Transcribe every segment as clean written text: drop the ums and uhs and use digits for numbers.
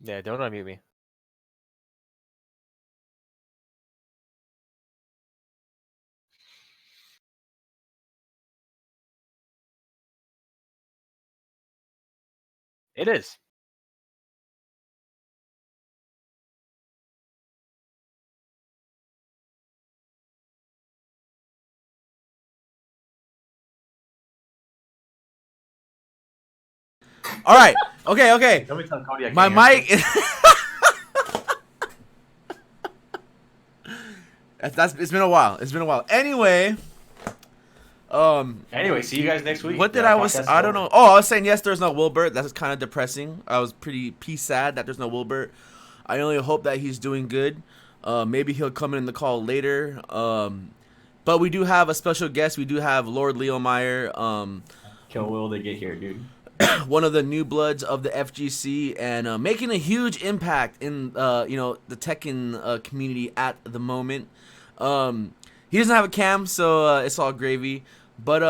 Yeah, don't unmute me. It is. All right. Okay. Don't be telling Cody I My can't hear. mic. It's been a while. Anyway, Anyway, see you guys next week. what did The I podcast was? is I don't over. know. Oh, I was saying yes. There's no Wilbert. That's kind of depressing. I was pretty sad that there's no Wilbert. I only hope that he's doing good. Maybe he'll come in the call later. But we do have a special guest. We do have Lord Leomire. Kill Will to get here, dude. One of the new bloods of the FGC and making a huge impact in the Tekken community at the moment. He doesn't have a cam, so it's all gravy. But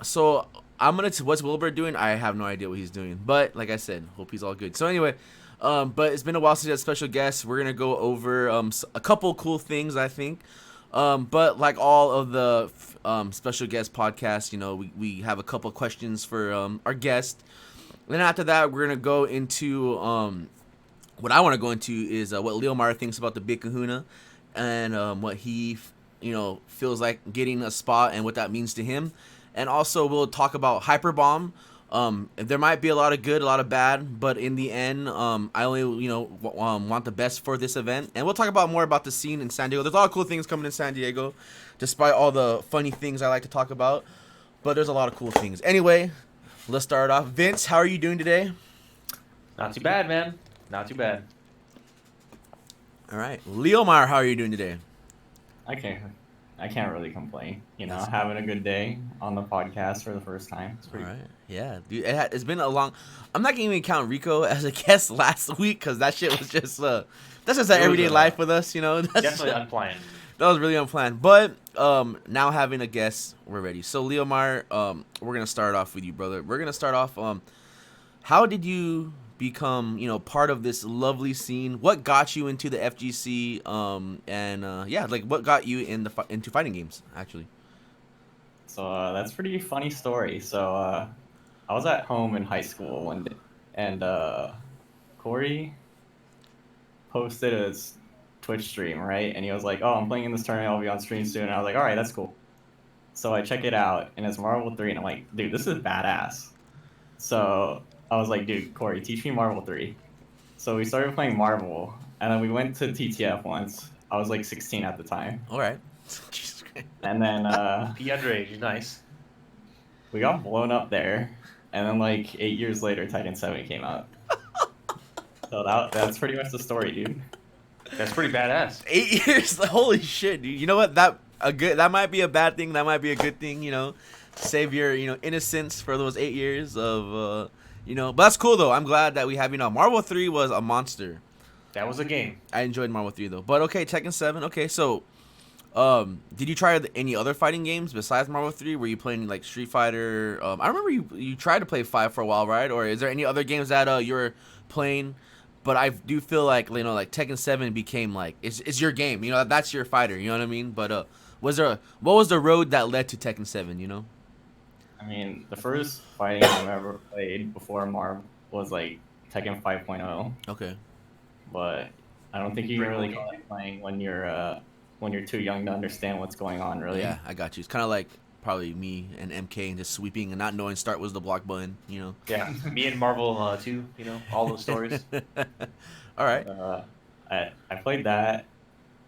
so I'm gonna. What's Wilbur doing? I have no idea what he's doing. But like I said, hope he's all good. So anyway, but it's been a while since we had special guests. We're gonna go over a couple cool things, I think. But like all of the special guest podcasts, we have a couple questions for our guest. Then after that, we're gonna go into what I want to go into is what Leomire thinks about the Big Kahuna, and what he feels like getting a spot and what that means to him. And also we'll talk about Hyperbomb. There might be a lot of good, a lot of bad, but in the end, I only want the best for this event. And we'll talk about more about the scene in San Diego. There's a lot of cool things coming in San Diego, despite all the funny things I like to talk about. But there's a lot of cool things. Anyway, let's start off. Vince, how are you doing today? Not too bad, man. Not too bad. All right, Leomar, how are you doing today? I can't really complain. Having a good day on the podcast for the first time. It's All pretty right, yeah, dude, it's been a long. I'm not gonna even count Rico as a guest last week because that shit was just that's just everyday life with us, That's Definitely unplanned. That was really unplanned. But now having a guest, we're ready. So Leomar, we're gonna start off with you, brother. We're gonna start off. How did you become, part of this lovely scene? What got you into the FGC? Like what got you into fighting games, actually? So that's a pretty funny story. So I was at home in high school one day, and Corey posted a Twitch stream, right? And he was like, "Oh, I'm playing in this tournament. I'll be on stream soon." And I was like, "All right, that's cool." So I check it out, and it's Marvel 3, and I'm like, "Dude, this is badass." So I was like, "Dude, Corey, teach me Marvel 3." So we started playing Marvel, and then we went to TTF once. I was like 16 at the time. All right. Jesus Christ. And then Be underage. Nice. we got blown up there, and then like 8 years later, Tekken 7 came out. So that's pretty much the story, dude. That's pretty badass. 8 years. Holy shit, dude. You know what? That might be a bad thing. That might be a good thing. Save your innocence for those 8 years of But that's cool though. I'm glad that we have Marvel 3 was a monster. That was a game. I enjoyed Marvel 3 though. But okay, Tekken 7. Okay, so did you try any other fighting games besides Marvel 3? Were you playing like Street Fighter? I remember you tried to play 5 for a while, right? Or is there any other games that you were playing? But I do feel like like Tekken 7 became like it's your game. That's your fighter. You know what I mean? But what was the road that led to Tekken 7? I mean, the first fighting game I ever played before Marvel was like Tekken 5.0, Okay. but I don't think you can really call it playing when you're too young to understand what's going on, really. Yeah, I got you. It's kind of like probably me and MK and just sweeping and not knowing start was the block button. Yeah. Me and Marvel too. All those stories. All right. I played that,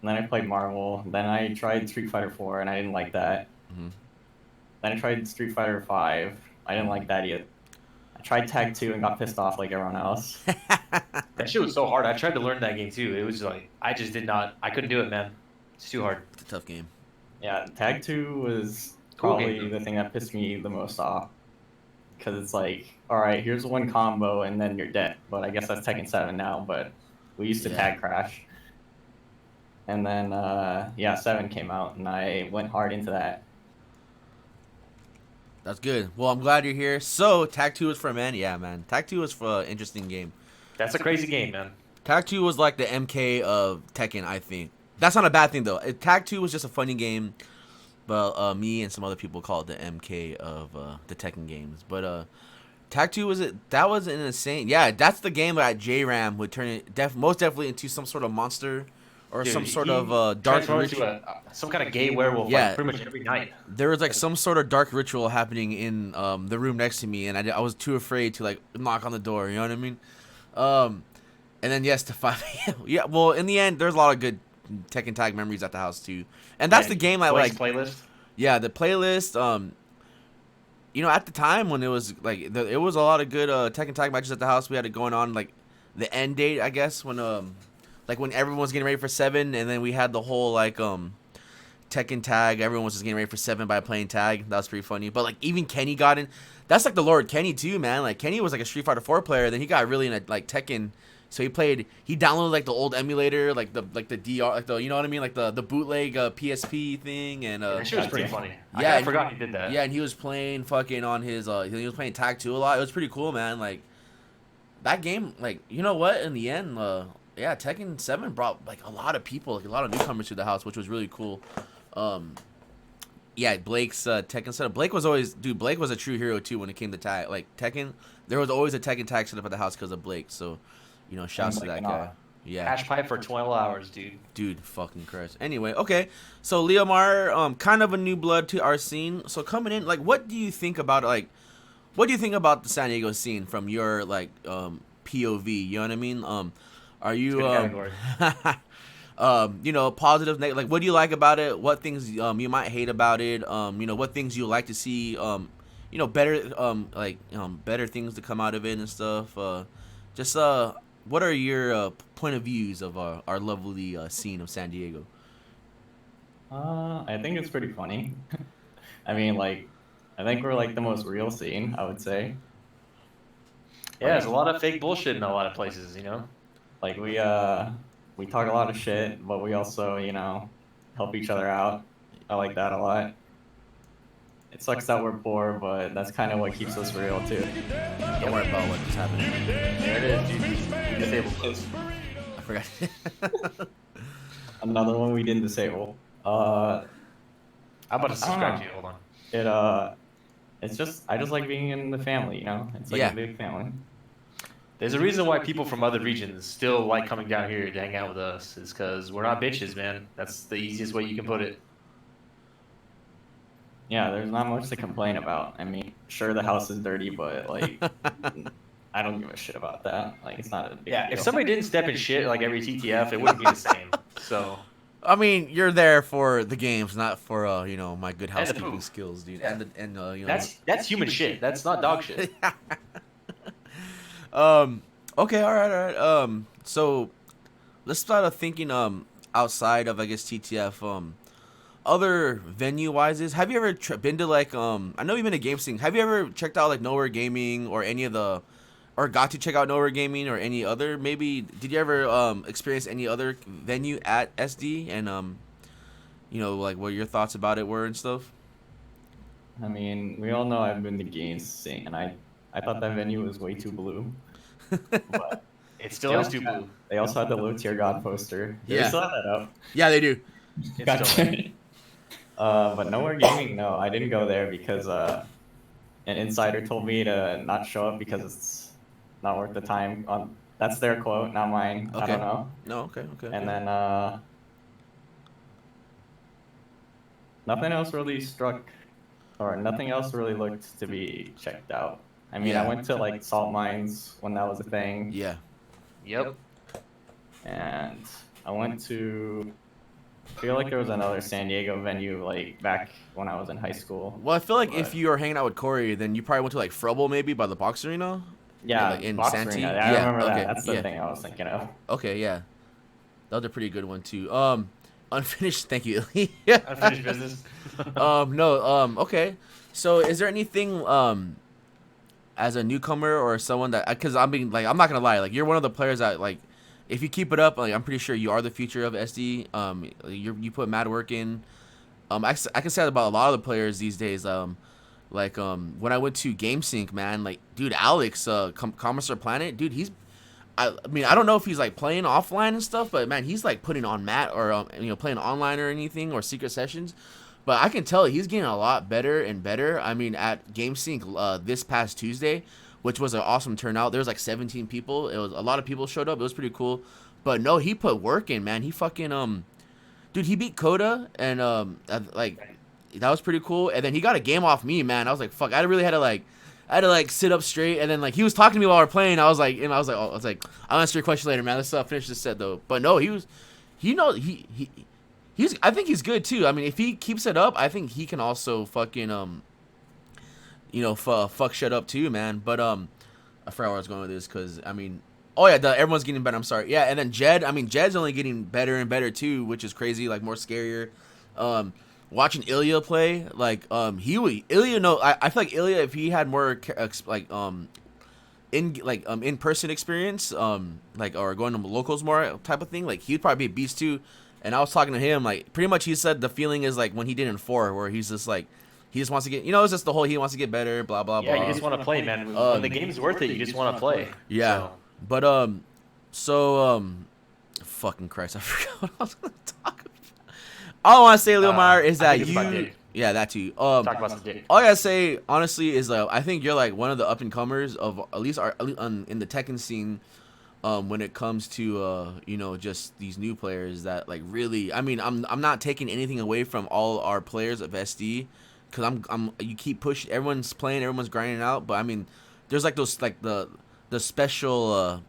and then I played Marvel. Then I tried Street Fighter 4, and I didn't like that. Mm-hmm. Then I tried Street Fighter 5. I didn't like that either. I tried Tag 2 and got pissed off like everyone else. That shit was so hard. I tried to learn that game too. It was like I just did not. I couldn't do it, man. It's too hard. It's a tough game. Yeah, Tag 2 was Cool probably game. the thing that pissed me the most off. Because it's like, alright, here's one combo and then you're dead. But I guess that's Tekken 7 now, but we used to tag crash. And then, 7 came out, and I went hard into that. That's good. Well, I'm glad you're here. So, Tag 2 is for a man? Yeah, man. Tag 2 is for an interesting game. That's a crazy game, man. Tag 2 was like the MK of Tekken, I think. That's not a bad thing though. Tag 2 was just a funny game, but me and some other people call it the MK of the Tekken games. But Tag 2 that was an insane. Yeah, that's the game that J-Ram would turn it most definitely into some sort of monster or Dude, some sort he of dark transformed ritual. into some kind of gay werewolf Yeah. like pretty much every night. There was like some sort of dark ritual happening in the room next to me, and I was too afraid to like knock on the door. You know what I mean? And then yes, to 5 a.m. Yeah, well, in the end, there's a lot of good Tekken Tag memories at the house too, and that's Yeah, the game I Blake's like. playlist. Yeah, the playlist. You know, at the time when it was like it was a lot of good Tekken Tag matches at the house. We had it going on like the end date, I guess, when like when everyone was getting ready for 7, and then we had the whole like Tekken Tag. Everyone was just getting ready for 7 by playing tag. That was pretty funny. But like even Kenny got in. That's like the Lord Kenny too, man. Like Kenny was like a Street Fighter 4 player. Then he got really into like Tekken. So he downloaded like the old emulator, like the DR, like the, you know what I mean, like the bootleg PSP thing, and That shit was pretty funny. I yeah, kinda and- forgot he did that. yeah, and he was playing fucking on his he was playing Tag 2 a lot. It was pretty cool, man. Like that game, like, you know what? In the end, yeah, Tekken 7 brought like a lot of people, like a lot of newcomers to the house, which was really cool. Yeah, Blake's Tekken setup. Blake was a true hero too when it came to tag. Like Tekken, there was always a Tekken tag setup at the house because of Blake. So, you know, shouts to that guy. Yeah, Hash pipe for 12 hours, dude. fucking Christ. Anyway, okay, so Leomire, kind of a new blood to our scene. So coming in, like, what do you think about the San Diego scene from your like POV? You know what I mean? Are you Good category. you know, positive, negative? Like, what do you like about it? What things you might hate about it? You know, what things you like to see? You know, better better things to come out of it and stuff. Just what are your point of views of our lovely scene of San Diego? I think it's pretty funny. I mean, like, I think we're like the most real scene, I would say. Yeah, there's a lot of fake bullshit in a lot of places, you know? Like we talk a lot of shit, but we also, you know, help each other out. I like that a lot. It sucks that we're poor, but that's kind of what keeps us real too. Don't worry about what just happened. There it is, dude. Disabled close. I forgot. Another one we didn't disable. I'm about to I don't subscribe know. to you. Hold on. It's just I just like being in the family, you know. It's like Yeah. a big family. There's a reason why people from other regions still like coming down here to hang out with us. Is because we're not bitches, man. That's the easiest way you can put it. Yeah, there's not much to complain about. I mean, sure the house is dirty, but like I don't give a shit about that. Like it's not a big Yeah, deal. if somebody didn't step in shit like every TTF, it wouldn't be the same. So, I mean, you're there for the games, not for you know, my good And the housekeeping poop. skills, dude. Yeah. And you know, that's human shit. That's not dog shit. Okay, all right. So let's start thinking outside of, I guess, TTF. Other venue wise, have you ever been to like I know you've been to game scene. Have you ever checked out like Nowhere Gaming or any of the, or got to check out Nowhere Gaming or any other? Maybe did you ever experience any other venue at SD, and you know, like what your thoughts about it were and stuff? I mean, we all know I've been to games scene, and I thought that venue was way too blue. But It still is too blue. they also had the Low Tier God poster. Do they Yeah. still have that up? Yeah, they do. It's God still damn it. But Nowhere Gaming, no, I didn't go there because an insider told me to not show up because it's not worth the time. That's their quote, not mine. I Okay. don't know. No, okay. And then nothing else really struck, or nothing else really looked to be checked out. I mean, Yeah. I went to like salt mines when that was a thing, Yeah. Yep. and I went to. I feel like there was another San Diego venue like back when I was in high school. Well, I feel like if But- you were hanging out with Corey, then you probably went to like Frubble maybe by the box arena. Yeah, like in Box Santee? Arena. I Yeah, remember okay, that. That's the yeah. thing I was thinking of. Okay, yeah, that was a pretty good one too. Unfinished. Thank you. Unfinished business. No. Okay. So, is there anything as a newcomer or someone that, because I'm being like, I'm not gonna lie, like you're one of the players that like, if you keep it up, like I'm pretty sure you are the future of SD. You put mad work in. I can say that about a lot of the players these days. When I went to GameSync, man, like dude, Alex, Commissar Planet, dude, I mean, I don't know if he's like playing offline and stuff, but man, he's like putting on mat or playing online or anything or secret sessions. But I can tell he's getting a lot better and better. I mean, at GameSync this past Tuesday, which was an awesome turnout. There was like 17 people. It was a lot of people showed up. It was pretty cool. But no, he put work in, man. He fucking dude, he beat Coda and like that was pretty cool. And then he got a game off me, man. I was like, fuck. I really had to like sit up straight. And then like he was talking to me while we were playing. I was like, I'll answer your question later, man. Let's finish this set though. But no, he's I think he's good too. I mean, if he keeps it up, I think he can also fucking fuck shit up too, man. But I forgot where I was going with this because I mean, oh yeah, everyone's getting better. I'm sorry, yeah. And then Jed, I mean, Jed's only getting better and better too, which is crazy, like more scarier. Watching Ilya play, like Ilya. No, I feel like Ilya, if he had more in person experience, like or going to locals more type of thing, like he'd probably be a beast too. And I was talking to him, like pretty much he said the feeling is like when he did in 4, where he's just like. He just wants to get, it's just the whole he wants to get better, blah, blah, blah. Yeah, you just want to play, man. When the game's worth it, you just want to play. Yeah. So. But, fucking Christ, I forgot what I was going to talk about. All I want to say, Leomire, is that you. Yeah, that too. Talk about some dick. All I got to say, honestly, is I think you're like one of the up and comers of at least in the Tekken scene. When it comes to just these new players that like really, I mean, I'm not taking anything away from all our players of SD. Cause you keep pushing. Everyone's playing. Everyone's grinding out. But I mean, there's like those like the special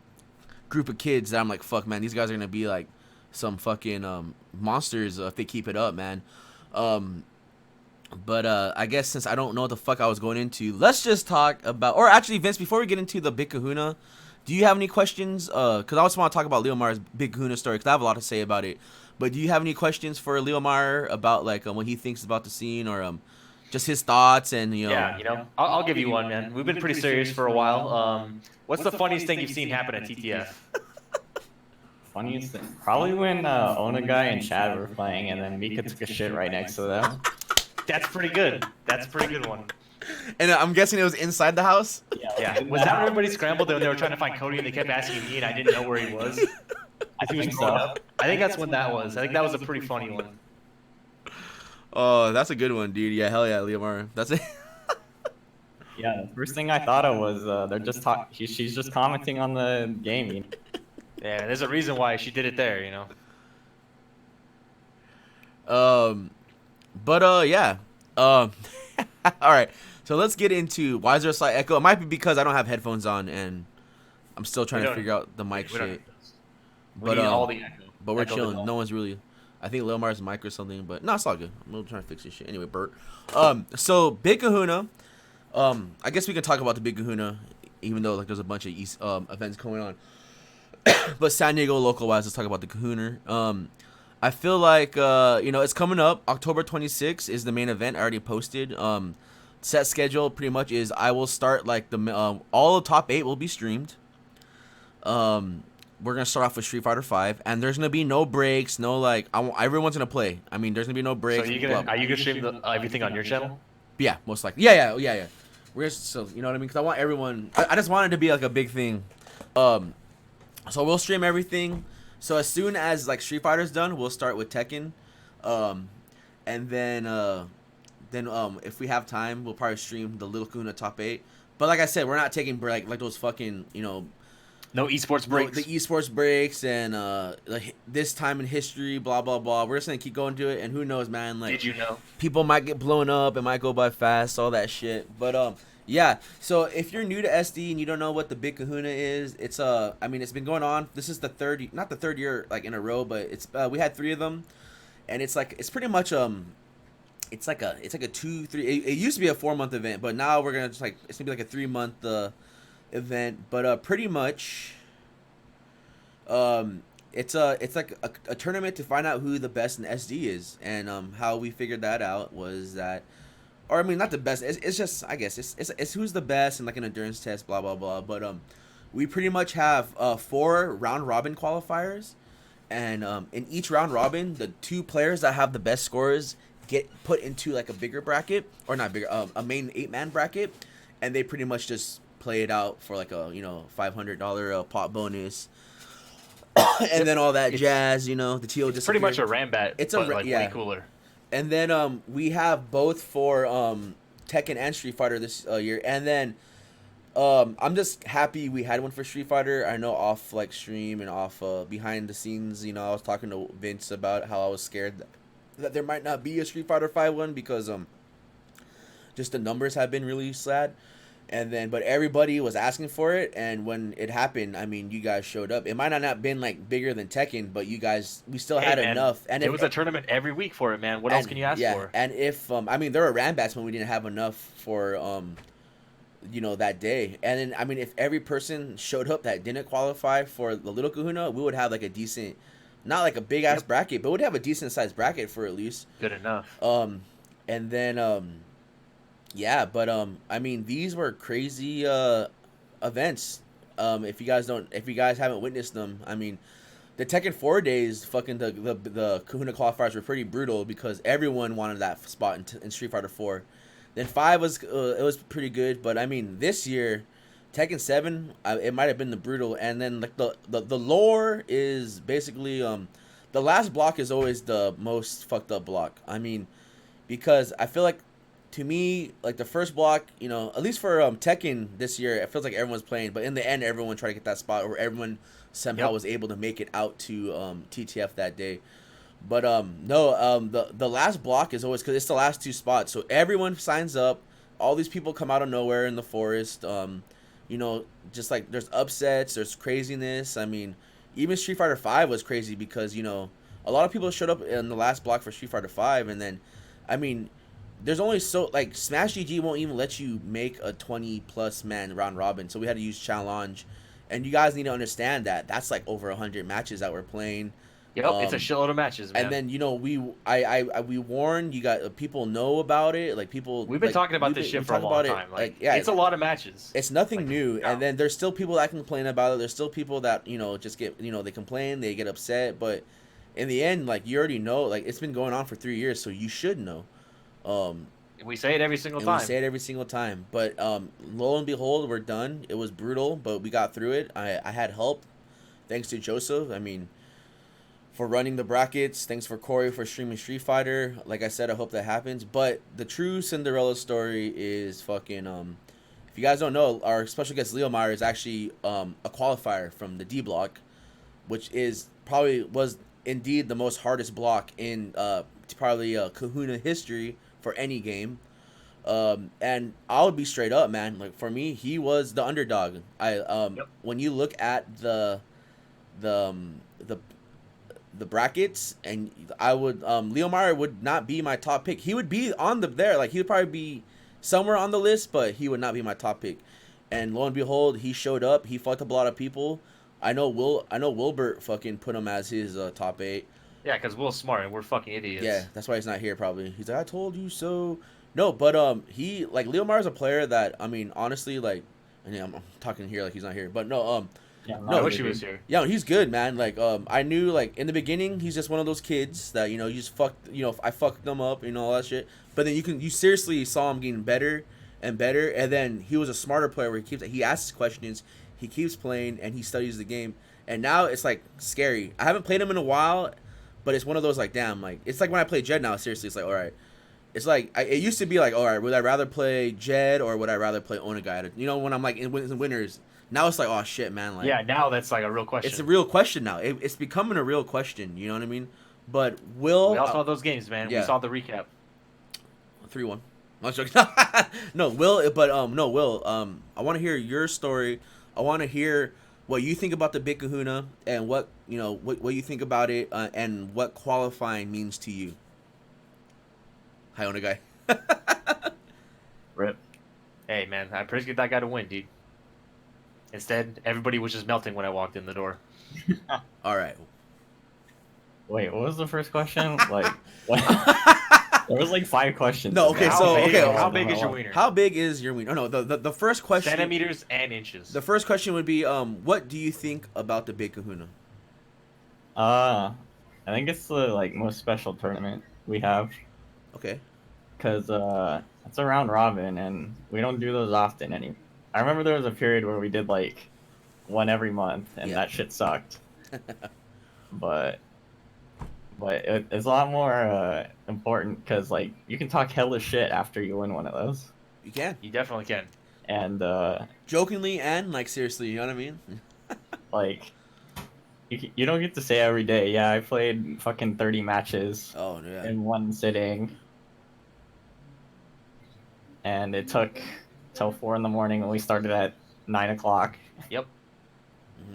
group of kids that I'm like, fuck, man. These guys are gonna be like some fucking monsters if they keep it up, man. But I guess since I don't know what the fuck I was going into, let's just talk about. Or actually, Vince, before we get into the Big Kahuna, do you have any questions? Cause I also want to talk about Leomire's Big Kahuna story. Cause I have a lot to say about it. But do you have any questions for Leomire about like what he thinks about the scene or just his thoughts and Yeah, I'll give you one, man. We've been pretty serious for a while. What's the funniest thing you've seen happen at TTF? Funniest thing? Probably when Onagai and Chad were playing and then Mika took a shit right next to them. That's pretty good. That's a pretty good one. And I'm guessing it was inside the house? Yeah. Was that when everybody scrambled when they were trying to find Cody and they kept asking me and I didn't know where he was? I think that's when that was. I think that was a pretty funny one. Oh, that's a good one, dude. Yeah, hell yeah, Leomire. That's it. Yeah, the first thing I thought of was they're just she's just commenting on the game. Yeah, there's a reason why she did it there, Yeah. All right. So let's get into why is there a slight echo? It might be because I don't have headphones on and I'm still trying to figure out the mic shit. We need all the echo. But we're chilling. No one's really. I think Leomire's mic or something, but no, it's all good. I'm trying to fix this shit. Anyway, Bert. So Big Kahuna. I guess we can talk about the Big Kahuna, even though like there's a bunch of events going on. But San Diego local wise, let's talk about the Kahuna. I feel like it's coming up. October 26th is the main event. I already posted. Set schedule pretty much is I will start like the all the top 8 will be streamed. We're gonna start off with Street Fighter 5, and there's gonna be no breaks, no like everyone's gonna play. I mean, there's gonna be no breaks. So are you gonna stream everything on your channel? Yeah, most likely. Yeah. We're so you know what I mean? Because I want everyone. I just want it to be like a big thing. So we'll stream everything. So as soon as like Street Fighter's done, we'll start with Tekken, and then if we have time, we'll probably stream the Little Kahuna top 8. But like I said, we're not taking like those fucking no esports breaks. The esports breaks and like this time in history, blah blah blah. We're just gonna keep going to it, and who knows, man? Like, did you know? People might get blown up. It might go by fast, all that shit. But yeah. So if you're new to SD and you don't know what the Big Kahuna is, it's I mean, it's been going on. This is not the third year like in a row, but it's we had 3 of them, and it's pretty much it's like a 2-3. It used to be a 4-month event, but now we're gonna just like it's gonna be like a 3-month event. But pretty much it's like a tournament to find out who the best in SD is, and how we figured that out was that, or I mean not the best, it's just I guess it's who's the best and like an endurance test, blah blah blah. But we pretty much have 4 round robin qualifiers, and in each round robin the 2 players that have the best scores get put into like a bigger bracket, or not bigger, a main 8-man bracket, and they pretty much just play it out for like a $500 pot bonus, and then all that jazz. The TO just pretty much a Rambat, but like way cooler. And then we have both for Tekken and Street Fighter this year, and then I'm just happy we had one for Street Fighter. I know off like stream and off behind the scenes, I was talking to Vince about how I was scared that there might not be a Street Fighter 5 one because just the numbers have been really sad. And then, but everybody was asking for it, and when it happened, I mean, you guys showed up. It might not have been like bigger than Tekken, but we still had enough. And it was a tournament every week for it, man. What else can you ask for? And if I mean, there were Rambats when we didn't have enough for that day. And then, I mean, if every person showed up that didn't qualify for the Little Kahuna, we would have like a decent, not like a big ass bracket, but we'd have a decent sized bracket for at least. Good enough. And then yeah, but I mean, these were crazy events. If you guys haven't witnessed them, I mean, the Tekken 4 days, fucking the Kahuna qualifiers were pretty brutal because everyone wanted that spot in Street Fighter 4. Then 5 was it was pretty good, but I mean, this year Tekken 7 it might have been the brutal, and then like the lore is basically the last block is always the most fucked up block. I mean, because I feel like, to me, like the first block, at least for Tekken this year, it feels like everyone's playing, but in the end, everyone tried to get that spot, or everyone somehow was able to make it out to TTF that day. But the last block is always, because it's the last 2 spots, so everyone signs up. All these people come out of nowhere in the forest. Just like there's upsets, there's craziness. I mean, even Street Fighter 5 was crazy because a lot of people showed up in the last block for Street Fighter 5, and then, I mean, there's only like Smash GG won't even let you make a 20+ man round robin, so we had to use challenge, and you guys need to understand that that's like over 100 matches that we're playing. Yep, it's a shitload of matches, man. And then we warn you guys, people know about it, like people. We've been talking about this shit for a long time. Like, it's a lot of matches. It's nothing new, and then there's still people that complain about it. There's still people that just get they complain, they get upset, but in the end, like, you already know, like, it's been going on for 3 years, so you should know. We say it every single time. But lo and behold, we're done. It was brutal, but we got through it. I had help, thanks to Joseph. I mean, for running the brackets. Thanks for Corey for streaming Street Fighter. Like I said, I hope that happens. But the true Cinderella story is fucking if you guys don't know, our special guest Leomire is actually a qualifier from the D block, which was indeed the most hardest block in probably Kahuna history for any game. And I'll be straight up, man. Like, for me, he was the underdog. When you look at the brackets, and I would Leomire would not be my top pick. He would be on there, like, he would probably be somewhere on the list, but he would not be my top pick. And lo and behold, he showed up. He fucked up a lot of people. I know Wilbert fucking put him as his top 8. Yeah, because Will's smart and we're fucking idiots. Yeah, that's why he's not here probably. He's like, I told you so. No, but he, like, Leomire's a player that, I mean, honestly, like, and I'm talking here like he's not here, but no, I wish he was here. Yeah, he's good, man. Like, I knew, like, in the beginning, he's just one of those kids that, you just fucked, I fucked them up, all that shit. But then you seriously saw him getting better and better, and then he was a smarter player where he asks questions, he keeps playing, and he studies the game. And now it's, like, scary. I haven't played him in a while, but it's one of those, like, damn, like, it's like when I play Jed now, seriously, it's like, all right. It's like, it used to be like, all right, would I rather play Jed or would I rather play Onagai? When I'm, like, in winners. Now it's like, oh, shit, man. Like, yeah, now that's, like, a real question. It's a real question now. It's becoming a real question, you know what I mean? But we all saw those games, man. Yeah. We saw the recap. 3-1. I'm joking. No, Will, I want to hear your story. I want to hear what you think about the Big Kahuna and what you think about it and what qualifying means to you. Hi, Onagai. Rip. Hey, man, I predicted that guy to win, dude. Instead, everybody was just melting when I walked in the door. All right. Wait, what was the first question? Like, what? There was like 5 questions. No, okay, how big is your wiener? How big is your wiener? No, the first question. Centimeters and inches. The first question would be, what do you think about the Big Kahuna? I think it's the most special tournament we have. Okay. Cause it's a round robin, and we don't do those often I remember there was a period where we did like one every month, and Yeah. that shit sucked. but it's a lot more important because like you can talk hella shit after you win one of those, You can. You definitely can. and Jokingly and like seriously, you know what I mean? like you don't get to say every day. Yeah, I played fucking 30 matches Oh yeah. in one sitting, and it took till 4 in the morning, and we started at 9 o'clock. Yep.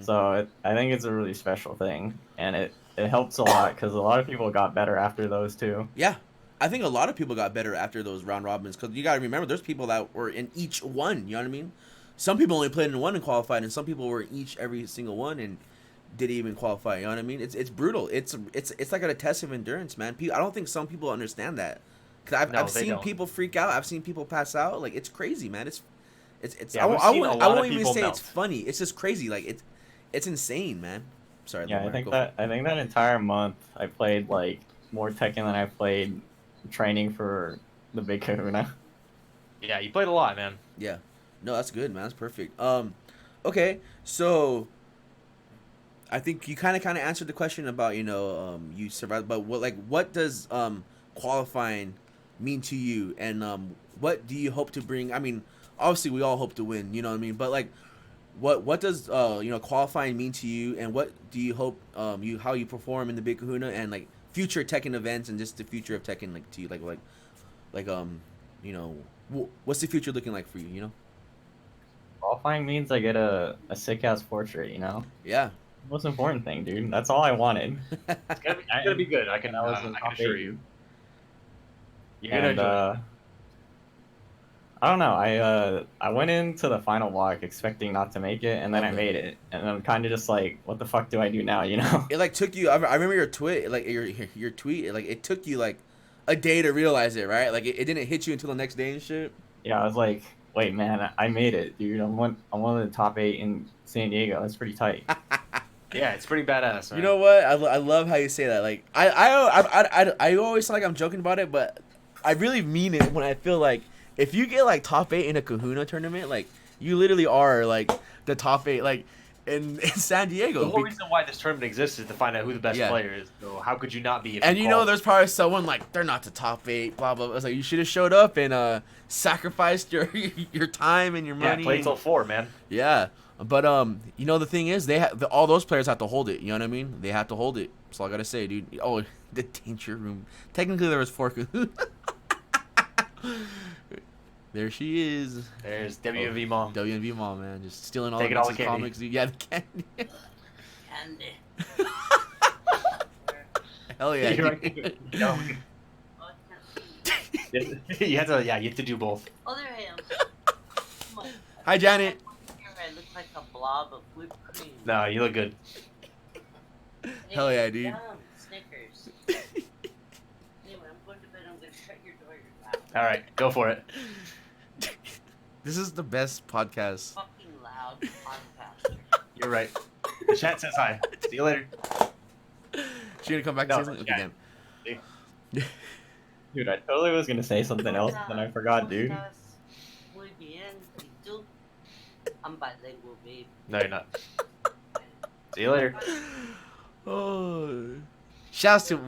So I think it's a really special thing, and it helps a lot because a lot of people got better after those two. Yeah. I think a lot of people got better after those round robins because you got to remember there's people that were in each one. You know what I mean? Some people only played in one and qualified, and some people were in each every single one and didn't even qualify. You know what I mean? It's brutal. It's like a test of endurance, man. I don't think some people understand that. Cause No, I've they seen don't. people freak out. I've seen people pass out. Like it's crazy, man. Yeah, I, we've I seen a won't, lot I of won't even people say melt. it's funny. It's just crazy. Like it's insane, man. Sorry. Yeah, Leomire, I think go that entire month I played like more Tekken than I played training for the big Kahuna. Yeah, you played a lot, man. Yeah. No, that's good, man. That's perfect. Okay, so I think you kind of answered the question about you survived, but what does qualifying mean to you, and what do you hope to bring? I mean, obviously we all hope to win, you know what I mean, but like what does qualifying mean to you, and what do you hope how you perform in the Big Kahuna and like future Tekken events and just the future of Tekken like to you like you know what's the future looking like for you? You know? Qualifying means I get a sick ass portrait, you know? Yeah. Most important thing, dude. That's all I wanted. It's gonna be good. I can I was in I top can assure 8. you. You're gonna And enjoy it. I don't know. I went into the final block expecting not to make it, and then I Okay. made it, and I'm kind of just like, what the fuck do I do now? You know? It like took you. I remember your tweet, like your tweet. Like it took you like a day to realize it, right? Like it didn't hit you until the next day and shit. Yeah, I was like, wait, man, I made it, dude. I'm one of the top 8 in San Diego. That's pretty tight. Yeah, it's pretty badass, man. You know what? I love how you say that. Like I always feel like I'm joking about it, but I really mean it when I feel like if you get like top 8 in a Kahuna tournament, like you literally are like the top 8, like in San Diego. The whole reason why this tournament exists is to find out who the best Yeah. player is. So how could you not be? If And you know, qualify? there's probably someone like they're not the top 8, blah blah blah. It's like you should have showed up and sacrificed your your time and your Yeah, money. play and- till 4, man. Yeah, but you know the thing is all those players have to hold it. You know what I mean? They have to hold it. That's all I gotta say, dude. Oh, the danger room. Technically, there was 4. There she is. There's WMV mom. WNV mom, man, just stealing all Taking the all the Mix's candy. comics. Dude. Yeah, the candy. Candy. Hell yeah. You're dude. right. No. Oh, I can't see. you have to do both. Other hand. Come on. Hi, Janet. Here I look like a blob of whipped cream. No, you look good. Hell yeah, dude. Yum, Snickers. Anyway, I'm going to bed. I'm going to shut your door. You're loud. All right, go for it. This is the best podcast. Fucking loud podcaster. You're right. The chat says hi. See you later. She gonna come back No, and say something? Okay, yeah. damn. Dude, I totally was gonna say something else, then I forgot, dude. Muy bien. ¿Y tú? I'm bilingual, babe. No, you're not. See you later. Oh. Shouts to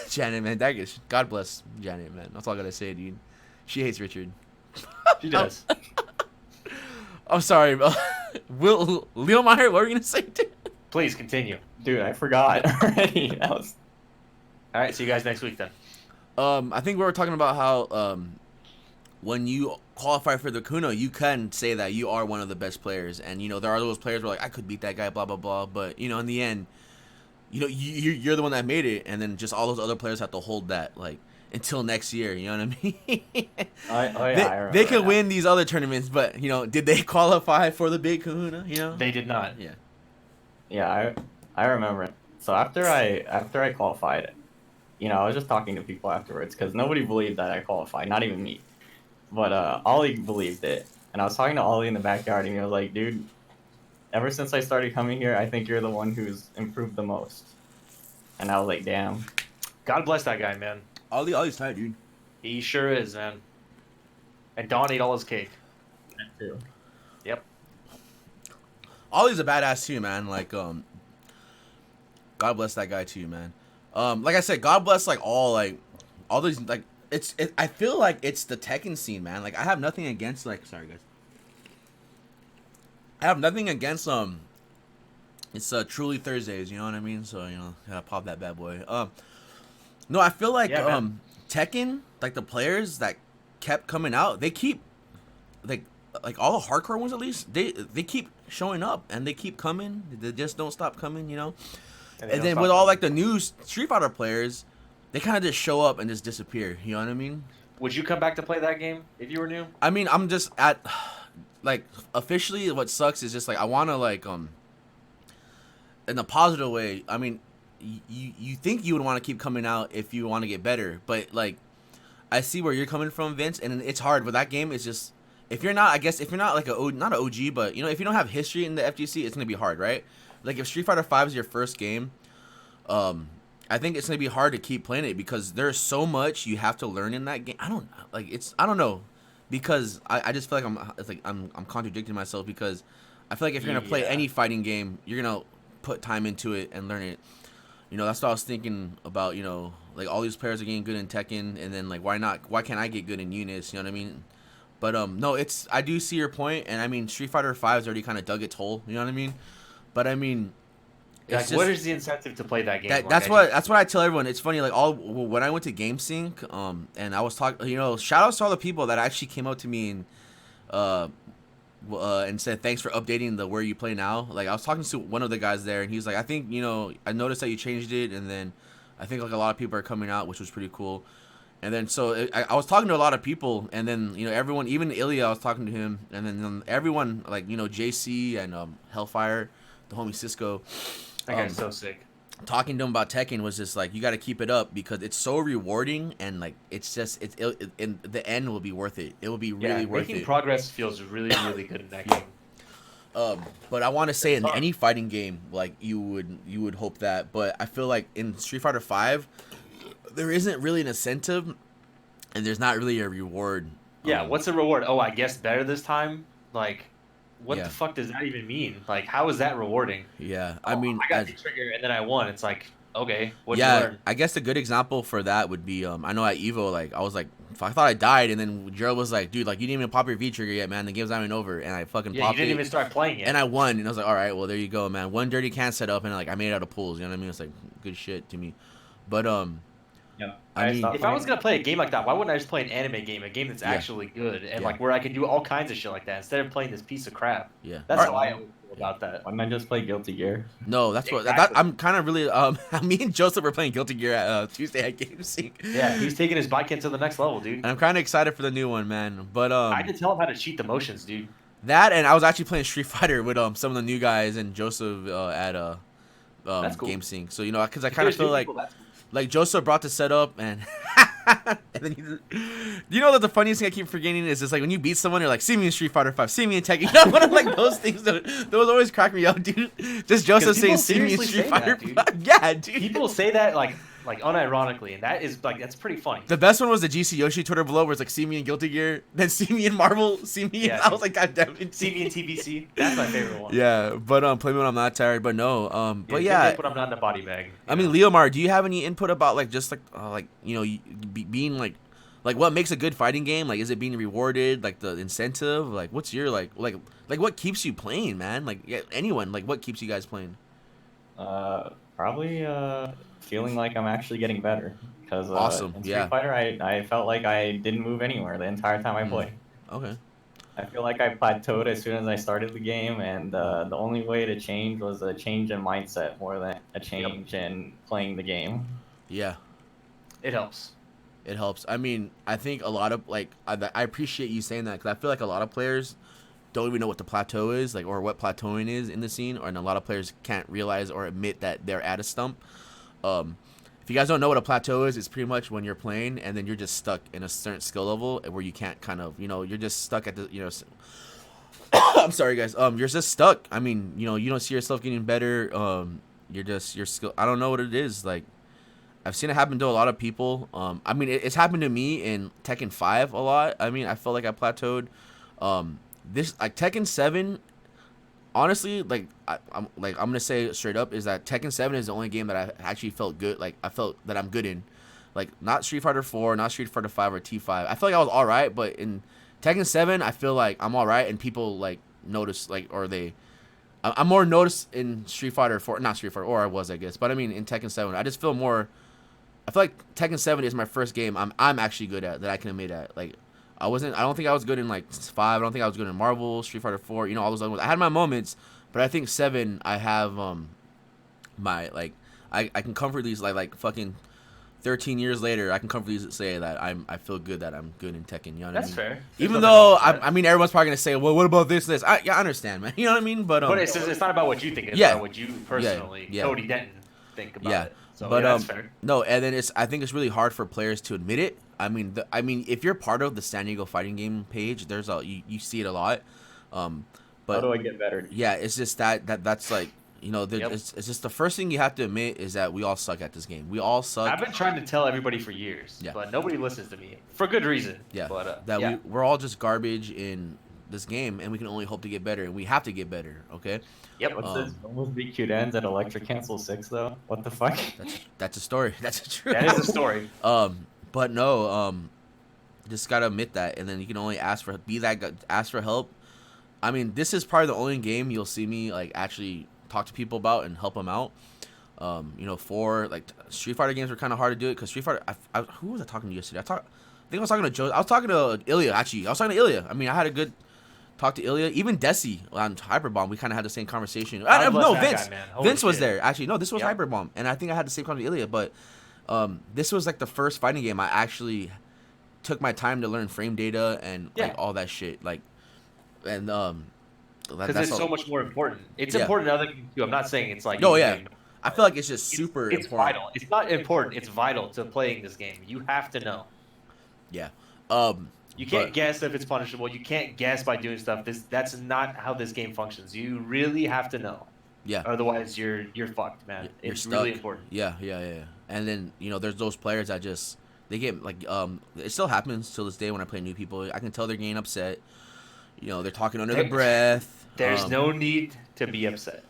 Janet, man. That is, God bless Janet, man. That's all I gotta say, dude. She hates Richard. She does. I'm sorry, Will Leomire, what were you gonna say, dude? Please continue. Dude, I forgot already. That was All right, see you guys next week then. I think we were talking about how when you qualify for the Kuno, you can say that you are one of the best players, and you know there are those players where like I could beat that guy, blah blah blah. But you know in the end, you know you're the one that made it, and then just all those other players have to hold that like until next year. You know what I mean? I remember they could now. win these other tournaments, but you know did they qualify for the big Kahuna? You know? They did not. Yeah. Yeah, I remember it. So after I qualified, you know, I was just talking to people afterwards because nobody believed that I qualified, not even me. But Ollie believed it, and I was talking to Ollie in the backyard, and he was like, "Dude, ever since I started coming here, I think you're the one who's improved the most." And I was like, "Damn." God bless that guy, man. Ollie's tight, dude. He sure is, man. And Don ate all his cake. That too. Yep. Ollie's a badass too, man. Like, God bless that guy too, man. Like I said, God bless like all these like I feel like it's the Tekken scene, man. Like I have nothing against sorry guys. I have nothing against it's truly Thursdays, you know what I mean? So, gotta pop that bad boy. No, I feel like Tekken, like the players that kept coming out, they keep like all the hardcore ones at least, they keep showing up and they keep coming. They just don't stop coming, And then with all like the new Street Fighter players, they kind of just show up and just disappear. You know what I mean? Would you come back to play that game if you were new? I mean, I'm just at like officially. What sucks is just like I want to like in a positive way. I mean, you think you would want to keep coming out if you want to get better, but like I see where you're coming from, Vince, and it's hard with that game. It's just if you're not like not an OG, but if you don't have history in the FGC, it's gonna be hard, right? Like if Street Fighter 5 is your first game, I think it's gonna be hard to keep playing it because there's so much you have to learn in that game. I don't know, because I just feel like I'm contradicting myself because I feel like if you're gonna play any fighting game, you're gonna put time into it and learn it. That's what I was thinking about. Like all these players are getting good in Tekken, and then like why can't I get good in Eunice? You know what I mean? But no, I do see your point, and I mean Street Fighter 5's already kind of dug its hole. You know what I mean? But I mean, like, what is the incentive to play that game? That's what I tell everyone. It's funny, like when I went to GameSync, and I was talking, shout outs to all the people that actually came up to me and said thanks for updating the Where You Play Now. Like I was talking to one of the guys there, and he's like, I think I noticed that you changed it, and then I think like a lot of people are coming out, which was pretty cool. And then so I was talking to a lot of people, and then everyone, even Ilya, I was talking to him, and then everyone like JC and Hellfire, the homie Cisco. That guy's so sick. Talking to him about Tekken was just like, you got to keep it up because it's so rewarding, and like it's in the end will be worth it. It will be really worth it. Making progress feels really good in that game. But I want to say in any fighting game, like you would hope that, but I feel like in Street Fighter 5, there isn't really an incentive, and there's not really a reward. Yeah, what's the reward? Oh, I guess better this time. Like, what the fuck does that even mean? Like, how is that rewarding? Yeah, I mean, I got the trigger and then I won. It's like, okay, what did you learn? I guess a good example for that would be, I know at Evo, like I was like, I thought I died, and then Gerald was like, dude, like you didn't even pop your V trigger yet, man. The game's not even over, and I fucking popped it. You didn't even start playing it, and I won, and I was like, all right, well there you go, man. One dirty can set up, and like I made it out of pools. You know what I mean? It's like good shit to me, but yeah. I mean, if I was gonna play a game like that, why wouldn't I just play an anime game, a game that's actually good, and like where I could do all kinds of shit like that instead of playing this piece of crap? Yeah, that's how I feel about that. Why not just play Guilty Gear? No, that's what I'm kind of really. Me and Joseph were playing Guilty Gear at Tuesday at GameSync. Yeah, he's taking his bike into the next level, dude. And I'm kind of excited for the new one, man. But I had to tell him how to cheat the motions, dude. That, and I was actually playing Street Fighter with some of the new guys and Joseph at that's cool. GameSync. So because I kind of feel like Joseph brought the setup and. And then that the funniest thing I keep forgetting is just like when you beat someone, you're like, see me in Street Fighter 5, see me in Tekken. One of like those things those always crack me up, dude. Just Joseph saying, see me in Street Fighter 5. Yeah, dude. People say that like unironically, and that is like that's pretty funny. The best one was the GC Yoshi Twitter below, where it's like, see me in Guilty Gear, then see me in Marvel, see me. I was like, God damn it. See me in TBC. That's my favorite one. Yeah, but play me when I'm not tired. But no, but yeah. When I'm not in a body bag. I mean, Leomire, do you have any input about like just like being like what makes a good fighting game? Like, is it being rewarded? Like the incentive? Like, what's your like what keeps you playing, man? Like anyone? Like, what keeps you guys playing? Probably feeling like I'm actually getting better because awesome. In Street Fighter, I felt like I didn't move anywhere the entire time I played. Okay. I feel like I plateaued as soon as I started the game, and the only way to change was a change in mindset more than a change in playing the game. Yeah. It helps. It helps. I mean, I think a lot of I appreciate you saying that because I feel like a lot of players don't even know what the plateau is, like, or what plateauing is in the scene, and a lot of players can't realize or admit that they're at a stump. If you guys don't know what a plateau is, it's pretty much when you're playing and then you're just stuck in a certain skill level where you can't kind of, you're just stuck at the, I'm sorry guys, you're just stuck. I mean, you don't see yourself getting better. Your skill, I don't know what it is. Like, I've seen it happen to a lot of people. I mean, it's happened to me in Tekken 5 a lot. I mean, I felt like I plateaued. this like Tekken 7. Honestly, like I'm gonna say it straight up is that Tekken 7 is the only game that I actually felt good. Like I felt that I'm good in, like not Street Fighter 4, not Street Fighter 5 or T5. I feel like I was all right, but in Tekken 7, I feel like I'm all right, and people like notice like or they. I'm more noticed in Street Fighter 4, not Street Fighter, or I was I guess, but I mean in Tekken 7, I just feel more. I feel like Tekken 7 is my first game I'm actually good at that I can admit at. Like I don't think I was good in like 5. I don't think I was good in Marvel, Street Fighter 4, all those other ones. I had my moments, but I think 7 I have my like I can comfortably like fucking 13 years later I can comfortably say that I feel good that I'm good in Tekken, you know what That's I mean? fair. There's Even nothing though wrong with that. I mean everyone's probably going to say, "Well, what about this and this?" I understand, man. You know what I mean? But It's not about what you think. It's yeah. about what you personally, Yeah. Cody Denton, think about Yeah. it. So But that's fair. no, and then I think it's really hard for players to admit it. I mean, if you're part of the San Diego Fighting Game page, there's you see it a lot. But How do I get better? yeah, it's just that's like Yep. it's just the first thing you have to admit is that we all suck at this game. We all suck. I've been trying to tell everybody for years, Yeah. but nobody listens to me for good reason. Yeah, But that yeah. we're all just garbage in this game, and we can only hope to get better, and we have to get better. Okay, Yep. What's this? Almost beat cute ends at Electric Cancel 6 though. What the fuck? that's a story. That's a true. That is a story. But no, just gotta admit that, and then you can only ask for help. I mean, this is probably the only game you'll see me like actually talk to people about and help them out. For like Street Fighter games were kind of hard to do it because Street Fighter. Who was I talking to yesterday? I think I was talking to Joe. I was talking to Ilya actually. I was talking to Ilya. I mean, I had a good talk to Ilya. Even Desi on Hyperbomb, we kind of had the same conversation. God bless No, that Vince. guy, man. Holy Vince was shit. there actually. No, this was Yep. Hyperbomb, and I think I had the same conversation with Ilya. But this was like the first fighting game I actually took my time to learn frame data and Yeah. like all that shit. Like, and Because it's so much more important. It's Yeah. important to other things too. I'm not saying it's like. No, you yeah. know, I feel like it's just super It's important. vital. It's not important. It's vital to playing this game. You have to know. Yeah. You can't But- guess if it's punishable. You can't guess by doing stuff. That's not how this game functions. You really have to know. Yeah. Otherwise, you're fucked, man. You're It's stuck. really important. Yeah. And then there's those players that just they get like it still happens till this day when I play new people. I can tell they're getting upset. They're talking under their breath. There's no need to be upset.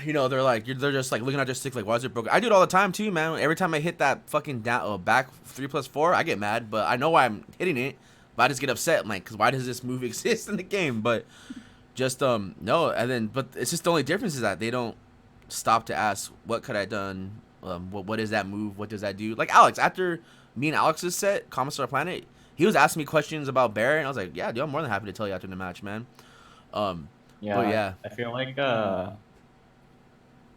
They're like they're just like looking at their stick like, why is it broken? I do it all the time too, man. Every time I hit that fucking back 3+4, I get mad, but I know why I'm hitting it. But I just get upset. I'm like, because why does this move exist in the game? But just no, and then but it's just the only difference is that they don't stop to ask what could I done. What is that move? What does that do? Like Alex, after me and Alex's set, Commissar Planet, he was asking me questions about Barrett, and I was like, yeah, dude, I'm more than happy to tell you after the match, man. Yeah. But yeah. I feel like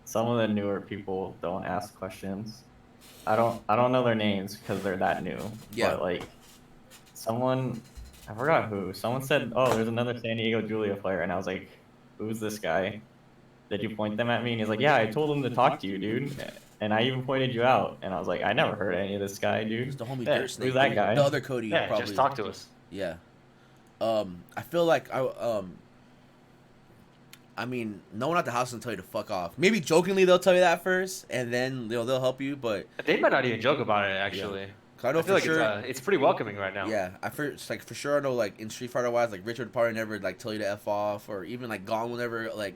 some of the newer people don't ask questions. I don't know their names because they're that new. Yeah. But like someone, I forgot who. Someone said, "Oh, there's another San Diego Julia player," and I was like, "Who's this guy?" Did you point them at me? And he's like, "Yeah, I told him to talk to you, dude." And I even pointed you out. And I was like, "I never heard any of this guy, dude." It's the homie Yeah, Dirt Snake, who's that dude. guy? The other Cody, Yeah, probably. just talk to us. Yeah. I feel like I mean, no one at the house will tell you to fuck off. Maybe jokingly they'll tell you that first, and then they'll help you. But They might not even joke about it, actually. 'cause I know I for feel like sure. it's pretty welcoming right now. Yeah, it's like for sure I know like in Street Fighter wise, like Richard would probably never like tell you to f off, or even like Gon will never like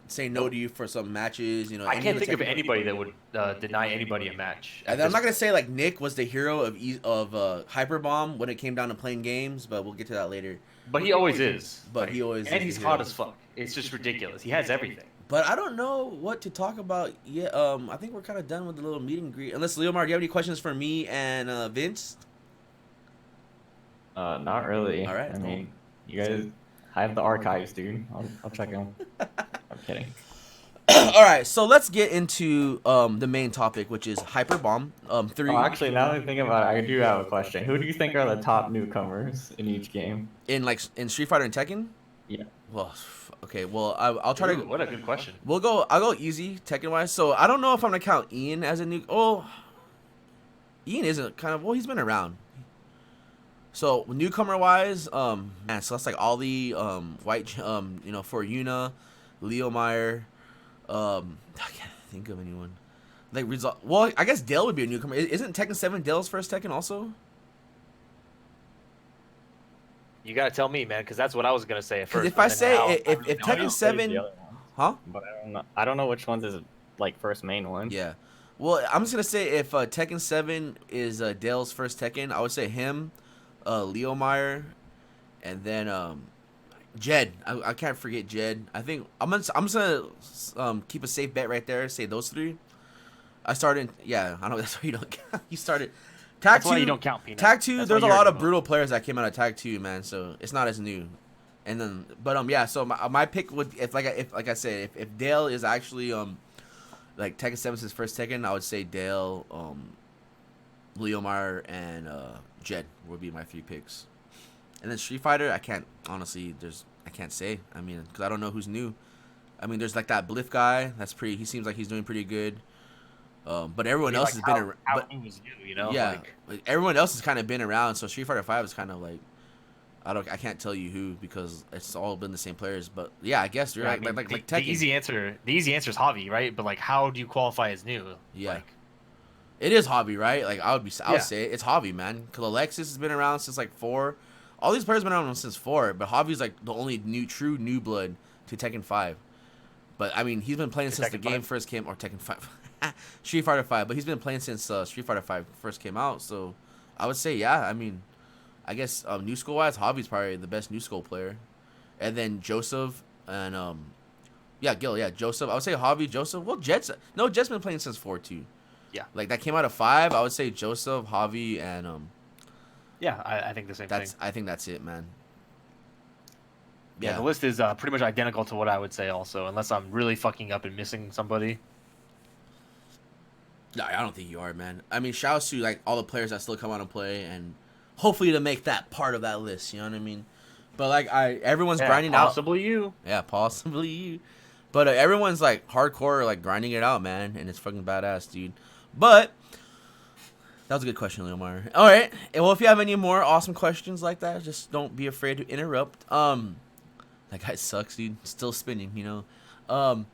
say no to you for some matches. I any can't the think of tech- anybody that would deny anybody a match. And I'm not gonna say like Nick was the hero of Hyperbomb when it came down to playing games, but we'll get to that later. But he always is. But he always And is he's the hot hero. as fuck. It's just ridiculous. He has everything. But I don't know what to talk about yet. I think we're kind of done with the little meet and greet. Unless Leomire, do you have any questions for me and Vince? Not really. All right, I cool. mean, you guys have the archives, dude. I'll check them. I'm kidding. All right, so let's get into the main topic, which is Hyperbomb 3 Oh, actually, now that I think about it, I do have a question. Who do you think are the top newcomers in each game? in Street Fighter and Tekken. Yeah. Well, okay. Well, I'll try Ooh, to. what a good question. I'll go easy Tekken wise. So I don't know if I'm gonna count Ian as a new. Oh, Ian isn't kind of. Well, he's been around. So newcomer wise, man, so that's like Ollie, White, for Yuna, Leomire, I can't think of anyone. Like result. Well, I guess Dale would be a newcomer. Isn't Tekken 7 Dale's first Tekken also? You gotta tell me, man, because that's what I was gonna say at Because first. if I but then say now if I if, really if don't know. Tekken Plays the 7, other ones, huh? but I don't know which ones is like first main one. Yeah. Well, I'm just gonna say if Tekken 7 is Dale's first Tekken, I would say him, Leomire, and then Jed. I can't forget Jed. I think I'm just gonna keep a safe bet right there. Say those three. I started. Yeah, I know that's why you don't. You started. Tag That's why you 2. don't count Peanut. Tag 2. That's There's a why you're lot of emo. brutal players that came out of Tag 2, man. So it's not as new. And then, but yeah. So my pick would if like I said if Dale is actually like Tekken 7's his first Tekken, I would say Dale, Leomire, and Jed would be my 3 picks. And then Street Fighter, I can't honestly. I can't say. I mean, because I don't know who's new. I mean, there's like that Bliff guy. That's pretty. He seems like he's doing pretty good. But everyone else has been around. How But new was new, you know? yeah, like, everyone else has kind of been around. So Street Fighter 5 is kind of like I can't tell you who because it's all been the same players. But yeah, I guess you're Yeah, right. I mean, Like the Tekken. easy answer is Hobby, right? But like, how do you qualify as new? Yeah. Like, It is Hobby, right? Like I would Yeah. say it's Hobby, man. Because Alexis has been around since like 4. All these players have been around since 4, but Hobby's like the only true new blood to Tekken 5. But I mean, he's been playing since the Tekken game 5? first came, or Tekken 5, Street Fighter 5. But he's been playing since Street Fighter 5 first came out. So I would say, yeah. I mean, I guess new school wise, Hobby's probably the best new school player, and then Joseph and Gil, yeah, Joseph. I would say Hobby, Joseph. Well, Jet's been playing since 4 too. Yeah. Like that came out of 5. I would say Joseph, Hobby, and yeah, I think the same thing. I think that's it, man. Yeah, the list is pretty much identical to what I would say also, unless I'm really fucking up and missing somebody. No, I don't think you are, man. I mean, shouts to like all the players that still come out and play, and hopefully to make that part of that list. You know what I mean? But like, everyone's grinding out. Possibly you. Yeah, possibly you. But everyone's like hardcore, like grinding it out, man, and it's fucking badass, dude. But that was a good question, Leomire. All right. Well, if you have any more awesome questions like that, just don't be afraid to interrupt. That guy sucks, dude. Still spinning, you know.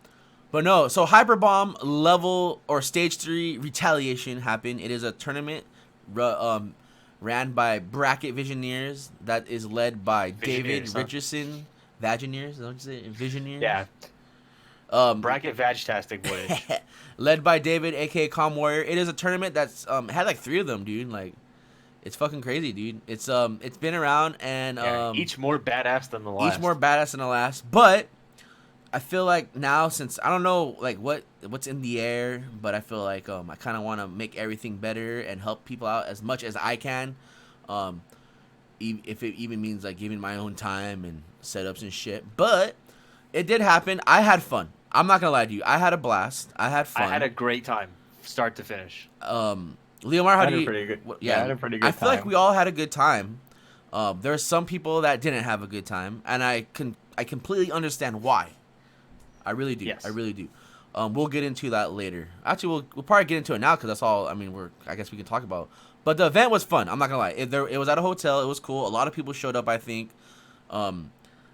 But no. So Hyperbomb level or stage 3 retaliation happened. It is a tournament, ran by Bracket Visioneers that is led by David Visioneers, huh? Richardson. Vagineers, is that what you say? Visioneers. Yeah. Bracket Vag-tastic footage. Led by David, aka Calm Warrior. It is a tournament that's had like 3 of them, dude. Like, it's fucking crazy, dude. It's been around and each more badass than the last. each more badass than the last. But I feel like now, since I don't know like what's in the air, but I feel like I kind of want to make everything better and help people out as much as I can. If it even means like giving my own time and setups and shit. But it did happen. I had fun. I'm not gonna lie to you. I had a blast. I had fun. I had a great time, start to finish. Leomire, how do you? I had a pretty good I feel like time. we all had a good time. There are some people that didn't have a good time, and I completely understand why. I really do. Yes. I really do. We'll get into that later. Actually, we'll probably get into it now because that's all. I mean, I guess we can talk about. But the event was fun. I'm not gonna lie. It was at a hotel. It was cool. A lot of people showed up. I think.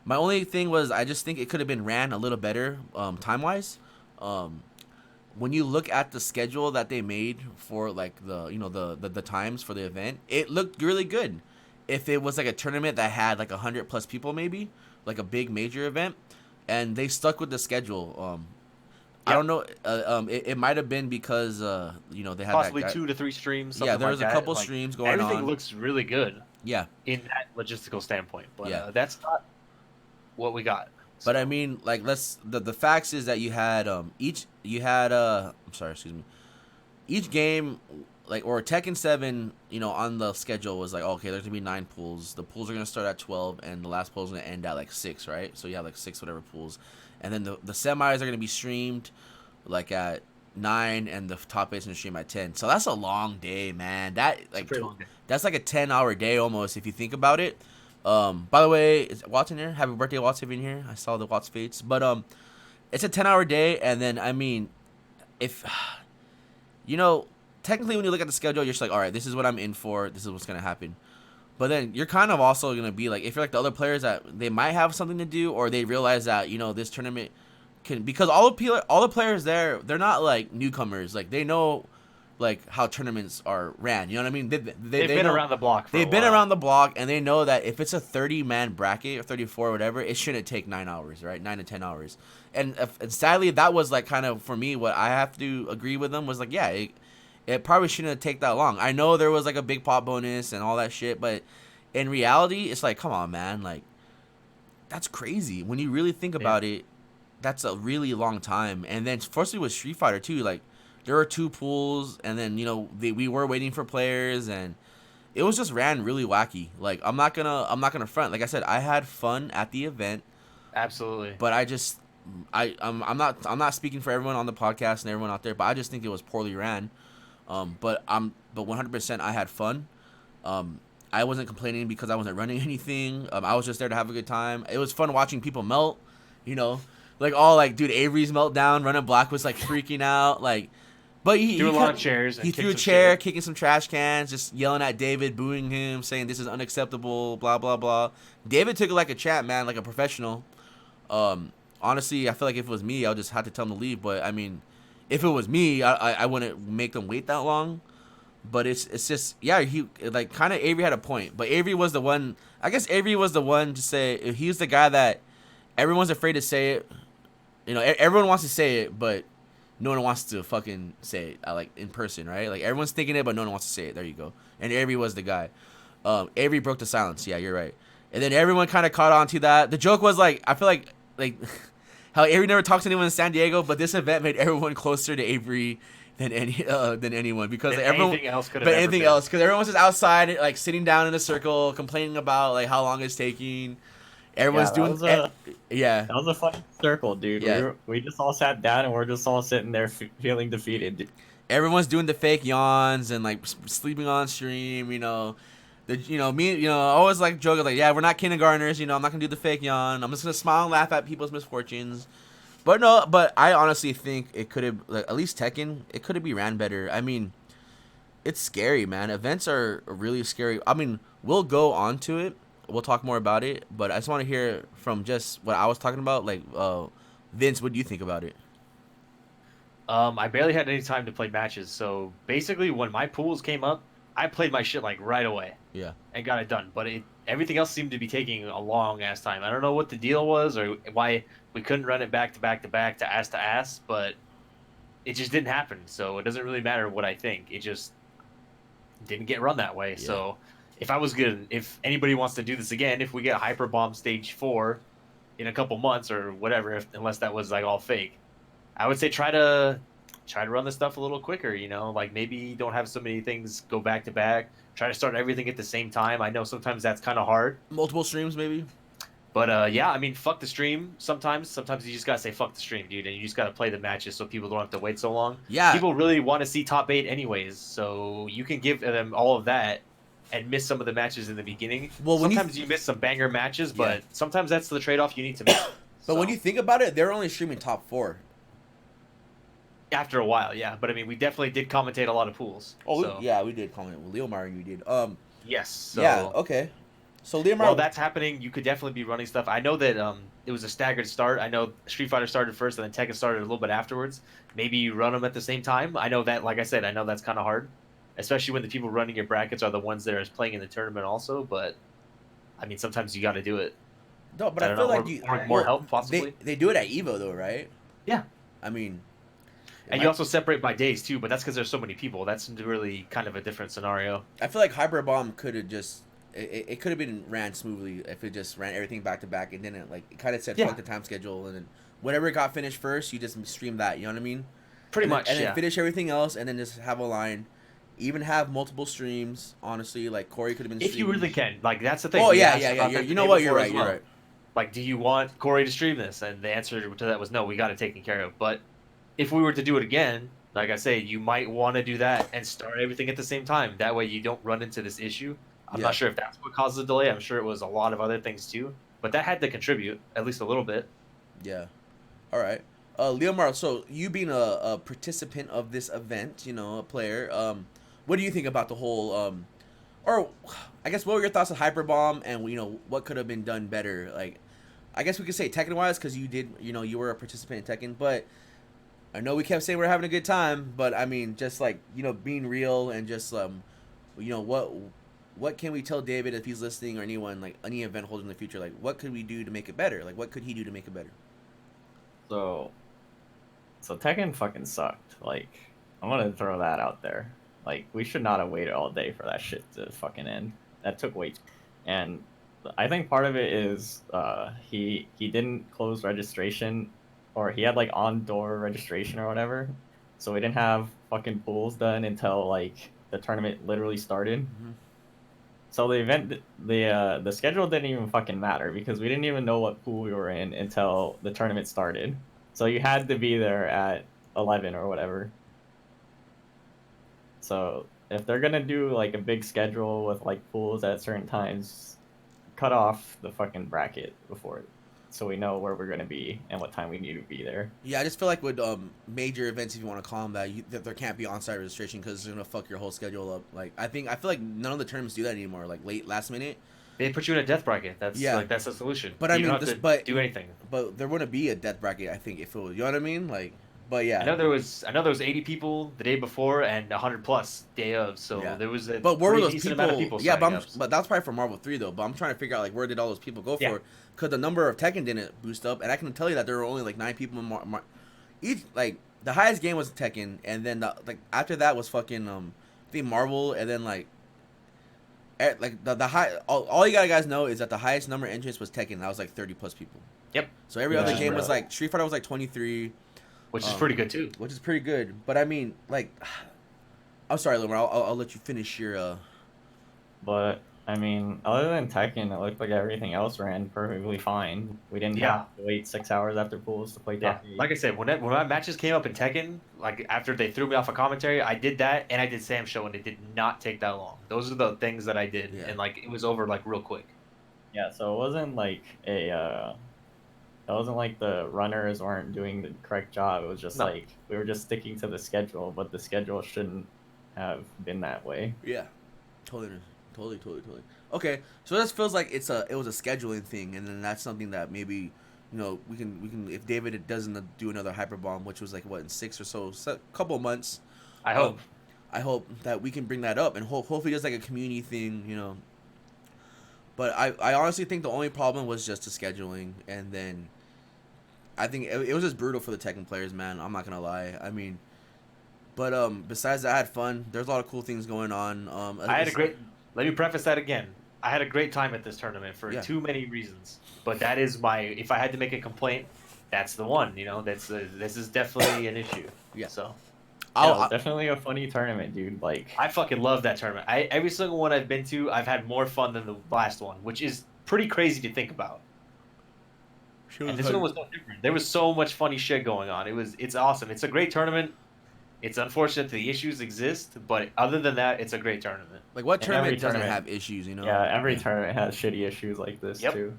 My only thing was I just think it could have been ran a little better time wise. When you look at the schedule that they made for like the times for the event, it looked really good. If it was like a tournament that had like 100+ people, maybe like a big major event, and they stuck with the schedule. I don't know. It might have been because they had Possibly that guy. 2 to 3 streams. Yeah, there like was a that. couple Like, streams going on. Everything looks really good. Yeah. In that logistical standpoint, but Yeah. that's not what we got. But So, I mean, like, the facts is that you had each game, like, or Tekken 7, on the schedule was like, okay, there's gonna be 9 pools. The pools are gonna start at 12, and the last pool is gonna end at like 6, right? So you have like 6 whatever pools, and then the semis are gonna be streamed like at 9, and the top 8 is gonna stream at 10. So that's a long day, man. That it's a like pretty long day. that's like a 10-hour day almost if you think about it. By the way, is Watts in here? Happy birthday, Watts, if you're in here. I saw the Watts fates. But it's a 10-hour day, and then I mean, if technically when you look at the schedule, you're just like, all right, this is what I'm in for. This is what's gonna happen. But then you're kind of also gonna be like, if you're like the other players that they might have something to do, or they realize that this tournament can, because all the players there, they're not like newcomers. Like they know like how tournaments are ran. You know what I mean? They've been know, around the block. They've been around the block, and they know that if it's a 30-man bracket or 34 or whatever, it shouldn't take 9 hours, right? 9 to 10 hours. And sadly, that was like kind of for me what I have to agree with them was like, yeah, it probably shouldn't take that long. I know there was like a big pot bonus and all that shit, but in reality, it's like, come on, man, like that's crazy when you really think about it. That's a really long time. And then firstly with Street Fighter too, like there were 2 pools, and then we were waiting for players, and it was just ran really wacky. Like I'm not gonna front. Like I said, I had fun at the event. Absolutely. But I'm not speaking for everyone on the podcast and everyone out there, but I just think it was poorly ran. But 100% I had fun. I wasn't complaining because I wasn't running anything. I was just there to have a good time. It was fun watching people melt, like all like dude Avery's meltdown, running black was like freaking out, like. But he threw a lot of chairs. He threw a chair, kicking some trash cans, just yelling at David, booing him, saying this is unacceptable, blah blah blah. David took it like a champ, man, like a professional. Honestly, I feel like if it was me, I would just have to tell him to leave. But I mean, if it was me, I wouldn't make them wait that long. But it's just he like kind of Avery had a point, but Avery was the one. I guess Avery was the one to say he's the guy that everyone's afraid to say it. Everyone wants to say it, but no one wants to fucking say it like in person, right? Like everyone's thinking it, but no one wants to say it. There you go. And Avery was the guy. Avery broke the silence. Yeah, you're right. And then everyone kind of caught on to that. The joke was like, I feel like how Avery never talks to anyone in San Diego, but this event made everyone closer to Avery than anyone because like, everyone anything else could have. But anything else, because everyone was just outside, like sitting down in a circle, complaining about like how long it's taking. Everyone's doing. That was a funny circle, dude. Yeah. We just all sat down and we're just all sitting there feeling defeated. Everyone's doing the fake yawns and like sleeping on stream. Me, I always like joking like, yeah, we're not kindergartners. I'm not gonna do the fake yawn. I'm just gonna smile and laugh at people's misfortunes. But I honestly think it could have, like, at least Tekken, it could have been ran better. I mean, it's scary, man. Events are really scary. I mean, we'll go on to it. We'll talk more about it. But I just want to hear from just what I was talking about. Like, Vince, what do you think about it? I barely had any time to play matches. So basically, when my pools came up, I played my shit like right away. Yeah. And got it done. But everything else seemed to be taking a long ass time. I don't know what the deal was or why we couldn't run it back to back to back to ass, but it just didn't happen. So it doesn't really matter what I think. It just didn't get run that way. Yeah. So if anybody wants to do this again, if we get Hyper Bomb Stage 4 in a couple months or whatever, unless that was like all fake, I would say try to run this stuff a little quicker, like maybe don't have so many things go back to back. Try to start everything at the same time. I know sometimes that's kind of hard. Multiple streams, maybe. But yeah, I mean, fuck the stream. Sometimes you just gotta say fuck the stream, dude, and you just gotta play the matches so people don't have to wait so long. Yeah. People really want to see top 8 anyways, so you can give them all of that and miss some of the matches in the beginning. Well, sometimes you miss some banger matches, but sometimes that's the trade-off you need to make. But when you think about it, they're only streaming top 4. After a while, yeah. But I mean, we definitely did commentate a lot of pools. Oh, so. Yeah, we did commentate. Well, Leomire, you did. Yes. So, yeah. Okay. So Leomire. While that's happening, you could definitely be running stuff. I know that it was a staggered start. I know Street Fighter started first, and then Tekken started a little bit afterwards. Maybe you run them at the same time. I know that, like I said, I know that's kind of hard, especially when the people running your brackets are the ones that are playing in the tournament also. But I mean, sometimes you got to do it. No, but I feel like more help possibly. They do it at Evo though, right? Yeah. I mean. And you also separate by days too, but that's because there's so many people. That's really kind of a different scenario. I feel like Hyper Bomb could have just it could have been ran smoothly if it just ran everything back to back and didn't like it kind of said fuck the time schedule and then whatever got finished first, you just stream that. You know what I mean? Pretty much. And then finish everything else, and then just have a line. Even have multiple streams. Honestly, like Corey could have been. If you really can, like that's the thing. Oh yeah. You know what? You're right. You're right. Like, do you want Corey to stream this? And the answer to that was no. We got it taken care of. But if we were to do it again, like I say, you might want to do that and start everything at the same time. That way you don't run into this issue. I'm not sure if that's what caused the delay. I'm sure it was a lot of other things too. But that had to contribute, at least a little bit. Yeah. All right. Leomar, so you being a participant of this event, a player, what do you think about the whole, or I guess what were your thoughts on Hyper Bomb and, what could have been done better? Like, I guess we could say Tekken-wise because you did, you were a participant in Tekken, but I know we kept saying we're having a good time, but I mean, just like being real and just what can we tell David if he's listening or anyone like any event holder in the future? Like, what could we do to make it better? Like, what could he do to make it better? So Tekken fucking sucked. Like, I'm gonna throw that out there. Like, we should not have waited all day for that shit to fucking end. That took way too. And I think part of it is he didn't close registration, or he had like on door registration or whatever. So we didn't have fucking pools done until like the tournament literally started. Mm-hmm. So the schedule didn't even fucking matter because we didn't even know what pool we were in until the tournament started. So you had to be there at 11 or whatever. So if they're gonna do like a big schedule with like pools at certain times, cut off the fucking bracket before it, so we know where we're gonna be and what time we need to be there. Yeah, I just feel like with major events, if you want to call them that, that there can't be on-site registration because it's gonna fuck your whole schedule up. Like I feel like none of the tournaments do that anymore. Like last minute. They put you in a death bracket. That's that's the solution. But I mean, don't have to do anything. But there wouldn't be a death bracket. I think if it was, you know what I mean? Like, but yeah. I know there was 80 people the day before and 100 plus day of. So there was a but where were those decent people? Amount of people Yeah, but but that's probably for Marvel 3 though. But I'm trying to figure out like where did all those people go for? Because the number of Tekken didn't boost up, and I can tell you that there were only like 9 people in each. Like the highest game was Tekken, and then after that was fucking I think Marvel, and then like the high. All you gotta guys know is that the highest number of entrants was Tekken. That was like 30 plus people. Yep. So every other game was like Street Fighter was like 23. Which is pretty good too. Which is pretty good, but I mean, like, I'm sorry, Leomire. I'll let you finish your. But I mean, other than Tekken, it looked like everything else ran perfectly fine. We didn't have to wait 6 hours after pools to play Tekken. Like I said, when my matches came up in Tekken, like after they threw me off a commentary, I did that and I did Sam's show, and it did not take that long. Those are the things that I did, and like it was over like real quick. Yeah, so it wasn't like it wasn't like the runners weren't doing the correct job. It was just like we were just sticking to the schedule, but the schedule shouldn't have been that way. Yeah, totally. Okay, so this feels like it was a scheduling thing, and then that's something that maybe we can if David doesn't do another hyper bomb, which was like what in 6 or so couple of months. I hope that we can bring that up, and hopefully just like a community thing, But I honestly think the only problem was just the scheduling, and then I think it was just brutal for the Tekken players, man. I'm not gonna lie. I mean, but besides that, I had fun. There's a lot of cool things going on. I had a great. Let me preface that again. I had a great time at this tournament for too many reasons. But that is if I had to make a complaint, that's the one. This is definitely an issue. Yeah. So. Definitely a funny tournament, dude. Like I fucking love that tournament. Every single one I've been to, I've had more fun than the last one, which is pretty crazy to think about. And this one was no different. There was so much funny shit going on. It's awesome. It's a great tournament. It's unfortunate the issues exist, but other than that, it's a great tournament. Like what tournament doesn't have issues, Yeah, every tournament has shitty issues like this too.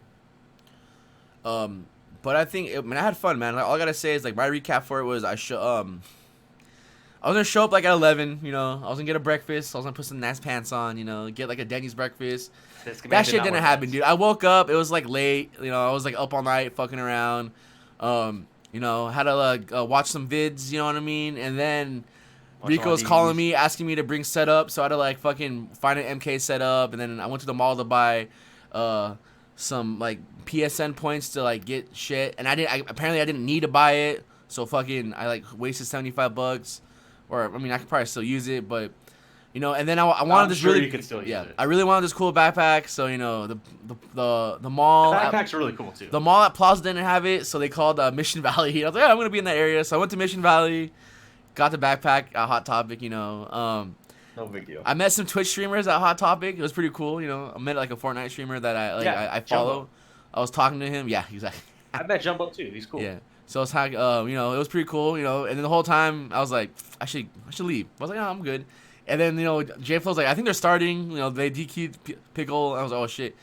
But I think I had fun, man. Like, all I gotta say is like my recap for it was I was gonna show up like at 11, I was gonna get a breakfast, I was gonna put some nice pants on, get like a Denny's breakfast. That shit didn't happen, dude. I woke up, it was like late, I was like up all night fucking around, had to watch some vids, you know what I mean, and then Rico was calling me, asking me to bring setup, so I had to like fucking find an MK setup, and then I went to the mall to buy some like PSN points to like get shit, and apparently I didn't need to buy it, so fucking I like wasted $75. Or I mean, I could probably still use it, but and then I wanted this really. You could still use it. I really wanted this cool backpack, so the mall. The backpacks are really cool too. The mall at Plaza didn't have it, so they called Mission Valley. I was like, I'm gonna be in that area, so I went to Mission Valley, got the backpack at Hot Topic. No big deal. I met some Twitch streamers at Hot Topic. It was pretty cool. I met like a Fortnite streamer that I follow. Jumbo. I was talking to him. Yeah, exactly. I met Jumbo too. He's cool. Yeah. So it's like, it was pretty cool, and then the whole time I was like, I should leave. I was like, I'm good. And then, J Flow's like, I think they're starting, they DQ'd Pickle. I was like, oh shit.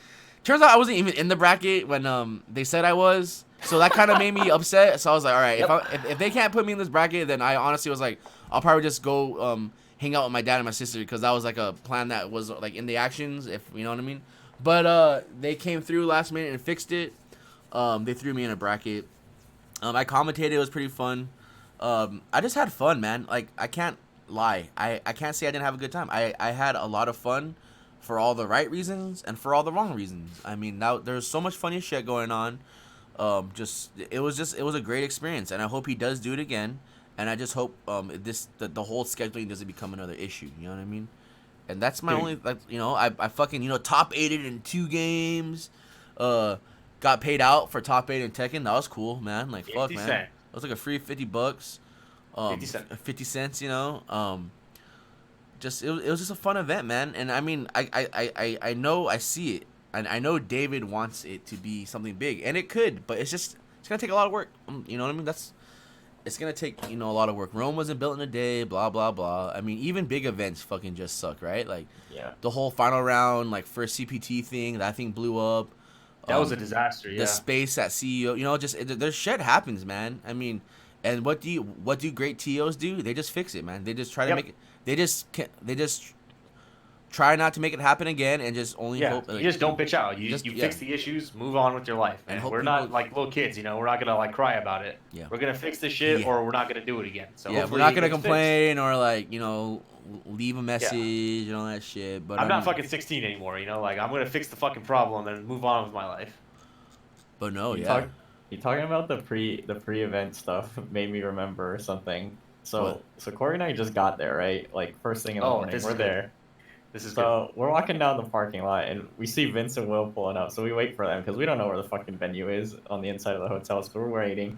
Turns out I wasn't even in the bracket when they said I was. So that kind of made me upset. So I was like, all right, if they can't put me in this bracket, then I honestly was like, I'll probably just go hang out with my dad and my sister, because that was like a plan that was like in the actions, if you know what I mean. But they came through last minute and fixed it. They threw me in a bracket. I commentated. It was pretty fun. I just had fun, man. Like, I can't lie. I can't say I didn't have a good time. I had a lot of fun for all the right reasons and for all the wrong reasons. I mean, now there's so much funny shit going on. It was a great experience, and I hope he does do it again. And I just hope the whole scheduling doesn't become another issue. You know what I mean? And that's my Dude. only, like, I fucking, top 8'd in 2 games. Got paid out for top 8 in Tekken. That was cool, man. Like, fuck, 50 man. cent. It was like a free $50. 50 cent. 50 cents, just it was just a fun event, man. And I mean, I know I see it, and I know David wants it to be something big, and it could, but it's gonna take a lot of work. You know what I mean? It's gonna take a lot of work. Rome wasn't built in a day. Blah blah blah. I mean, even big events fucking just suck, right? Like, Yeah. the whole final round, like, first CPT thing, that thing blew up. That was a disaster. Yeah. The space at CEO, there's shit happens, man. I mean, and what do great TOs do? They just fix it, man. They just try to Yep. make it. They just try not to make it happen again, and just only Yeah, hope. you just don't bitch out. You just- you yeah. fix the issues, move on with your life. And And hope we're not people- like little kids, we're not gonna like cry about it. Yeah. We're gonna fix this shit, Yeah. or we're not gonna do it again. So Yeah, we're hopefully not it gonna gets fixed. complain or, like, leave a message and all that shit. But I'm I not mean, fucking 16 anymore. Like I'm gonna fix the fucking problem and move on with my life. But no, You yeah. You talking about the pre-event stuff made me remember something. So What? so Corey and I just got there, right? Like, first thing in the Oh, morning, this we're is good. there. This is So we're walking down the parking lot and we see Vince and Will pulling up. So we wait for them because we don't know where the fucking venue is on the inside of the hotel. So we're waiting.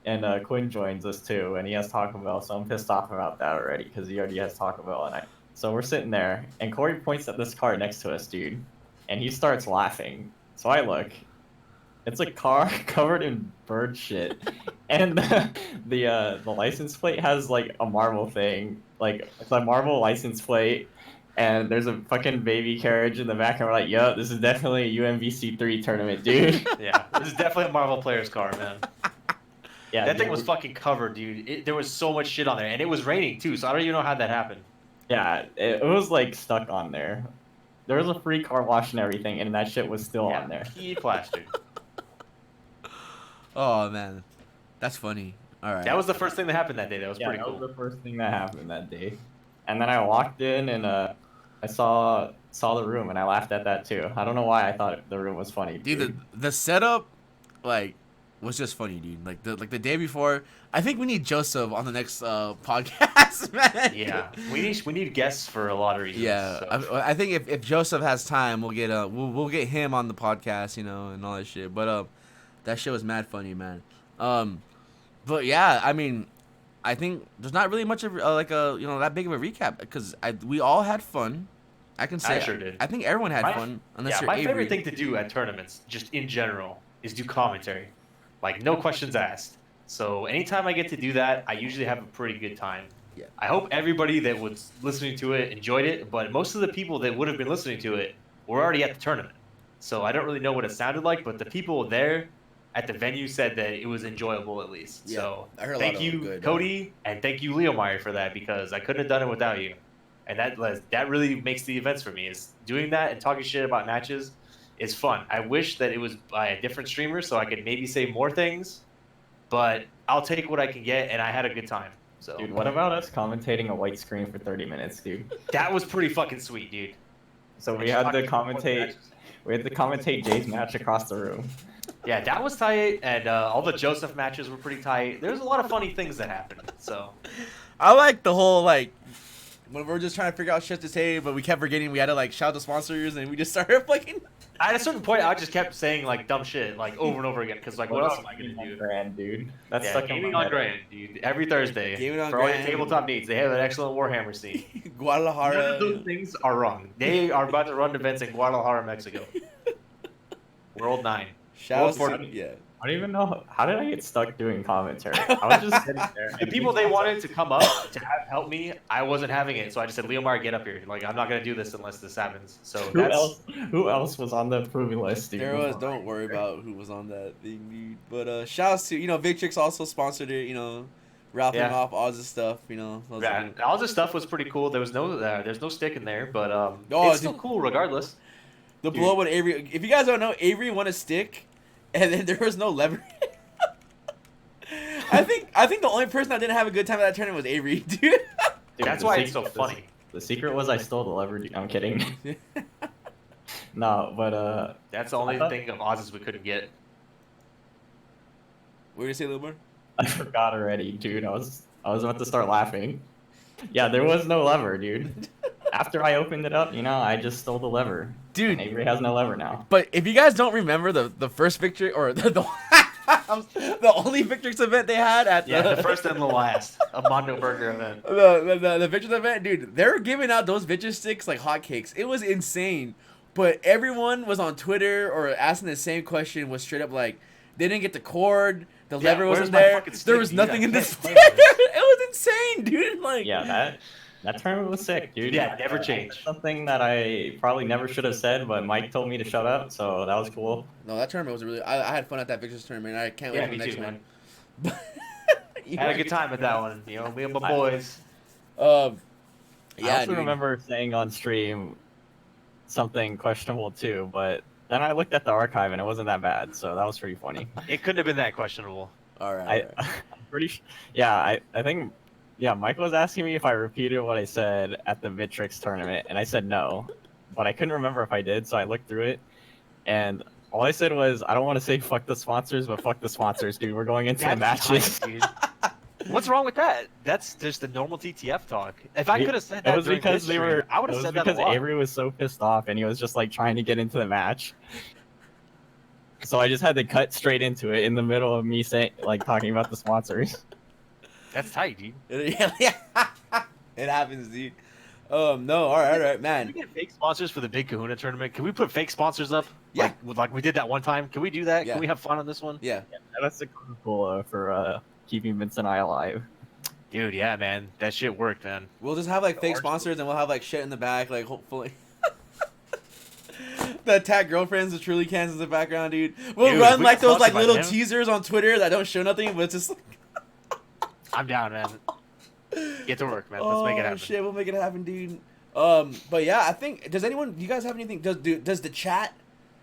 And Quinn joins us too, and he has Taco Bell. So I'm pissed off about that already because he already has Taco Bell. So we're sitting there, and Corey points at this car next to us, dude, and he starts laughing. So I look. It's a car covered in bird shit, and the license plate has like a Marvel thing, like it's a Marvel license plate, and there's a fucking baby carriage in the back, and we're like, yo, this is definitely a UMVC3 tournament, dude. good. Yeah, this is definitely a Marvel player's car, man. Yeah, That thing dude. was fucking covered, dude. There was so much shit on there, and it was raining too. So I don't even know how that happened. Yeah, it was like stuck on there. There was a free car wash and everything, and that shit was still Yeah, on there. pea plastered. Oh man, that's funny. All right. That was the first thing that happened that day. That was Yeah, pretty that cool. was the first thing that happened that day. And then I walked in and I saw the room and I laughed at that too. I don't know why I thought the room was funny. Dude, the setup, like, was just funny, dude. Like the day before, I think we need Joseph on the next podcast, man. Yeah, we need guests for a lot of reasons. Yeah, so. I think if Joseph has time, we'll get him on the podcast, and all that shit. But that shit was mad funny, man. But yeah, I mean, I think there's not really much of that big of a recap because we all had fun. I can say I sure did. I think everyone had My- fun, unless Yeah, you're my Avery. favorite thing to do at tournaments, just in general, is do commentary. Like, no questions asked. So anytime I get to do that, I usually have a pretty good time. Yeah. I hope everybody that was listening to it enjoyed it, but most of the people that would have been listening to it were already at the tournament. So I don't really know what it sounded like, but the people there at the venue said that it was enjoyable at least. Yeah, So I heard a lot thank of you, good, Cody, and thank you, Leomire, for that, because I couldn't have done it without you. And that really makes the events for me. Is doing that and talking shit about matches is fun. I wish that it was by a different streamer so I could maybe say more things, but I'll take what I can get, and I had a good time. So Dude, what about us commentating a white screen for 30 minutes, dude? that was pretty fucking sweet, dude. So we Just had to talking about the commentate. matches. We had to commentate Jay's match across the room. Yeah, that was tight, and all the Joseph matches were pretty tight. There's a lot of funny things that happened. So I like the whole, like, when we were just trying to figure out shit to say, but we kept forgetting we had to, like, shout the sponsors, and we just started fucking. at a certain point, I just kept saying like dumb shit like over and over again because like what else am I gonna do? Grand, dude. That's Yeah, stuck in gaming my on head. Grand, dude. Every Thursday Gaming on for all your Grand. tabletop needs. They have an excellent Warhammer scene. None Guadalajara. of those things are wrong. They are about to run events in Guadalajara, Mexico. World 9. Shout World out to 40. yeah. I don't even know how did I get stuck doing commentary. I was just sitting there. The people they wanted to come up to help me, I wasn't having it. So I just said, Leomire, get up here. Like, I'm not going to do this unless this happens. So Who that's. else? Who else was on the approving list? Dude, There was. before? Don't worry about who was on that thing, dude. But shouts to Victrix also sponsored it. Raffling Yeah. off all this stuff. Those Yeah, are- all this stuff was pretty cool. There was there's no stick in there, but Oh, it's still dude. cool regardless. The Dude. blow with Avery. If you guys don't know, Avery won a stick, and then there was no lever. I think the only person that didn't have a good time at that tournament was Avery, dude. Dude, That's the why it's so secret- funny. The secret was I stole the lever. I'm kidding. No, but That's the only I thought- thing of Oz's we couldn't get. What did you say, Leomire? I forgot already, dude. I was about to start laughing. Yeah, there was no lever, dude. After I opened it up, I just stole the lever. Dude. And Avery has no lever now. But if you guys don't remember the first victory or the only Victrix event they had at The first and the last. A Mondo Burger event. the Victrix event, dude, they were giving out those Victrix sticks like hotcakes. It was insane. But everyone was on Twitter or asking the same question, was straight up like, they didn't get the cord, the lever wasn't where's my there, fucking stick, there was dude? nothing I in this can't stick. play this. It was insane, dude. Like, Yeah, that tournament was sick, dude. Yeah, never I change. said something that I probably never should have said, but Mike told me to shut up, so that was cool. no, that tournament was really. I had fun at that Victrix tournament. I can't wait Yeah, for the me next too, one. man. Had a good time at that one. Me and my boys. I Yeah, also dude. remember saying on stream something questionable too, but then I looked at the archive and it wasn't that bad, so that was pretty funny. It couldn't have been that questionable. All right. I'm pretty I think Mike was asking me if I repeated what I said at the Vitrix tournament, and I said no, but I couldn't remember if I did, so I looked through it, and all I said was, I don't want to say fuck the sponsors, but fuck the sponsors, dude. We're going into the That's matches. tight, dude. What's wrong with that? That's just the normal TTF talk. If I could have said It that was during because this they stream, were. I would It have was said that a because lot. Avery was so pissed off, and he was just like trying to get into the match. So I just had to cut straight into it in the middle of me saying, like, talking about the sponsors. That's tight, dude. Yeah, it happens, dude. No, all right, Can we man. get fake sponsors for the Big Kahuna tournament? Can we put fake sponsors up? Yeah. Like we did that one time. Can we do that? Yeah. Can we have fun on this one? Yeah. That's the cool for keeping Vince and I alive. Dude, yeah, man. That shit worked, man. We'll just have like fake Orange- sponsors and we'll have like shit in the back, like hopefully. The attack girlfriends, the truly cans in the background, dude. We'll Dude, run we like get those like sponsored by little them. teasers on Twitter that don't show nothing, but it's just like, I'm down, man. Get to work, man. Let's make it happen. Shit, we'll make it happen, dude. But yeah, I think. Does anyone? Do you guys have anything? Does the chat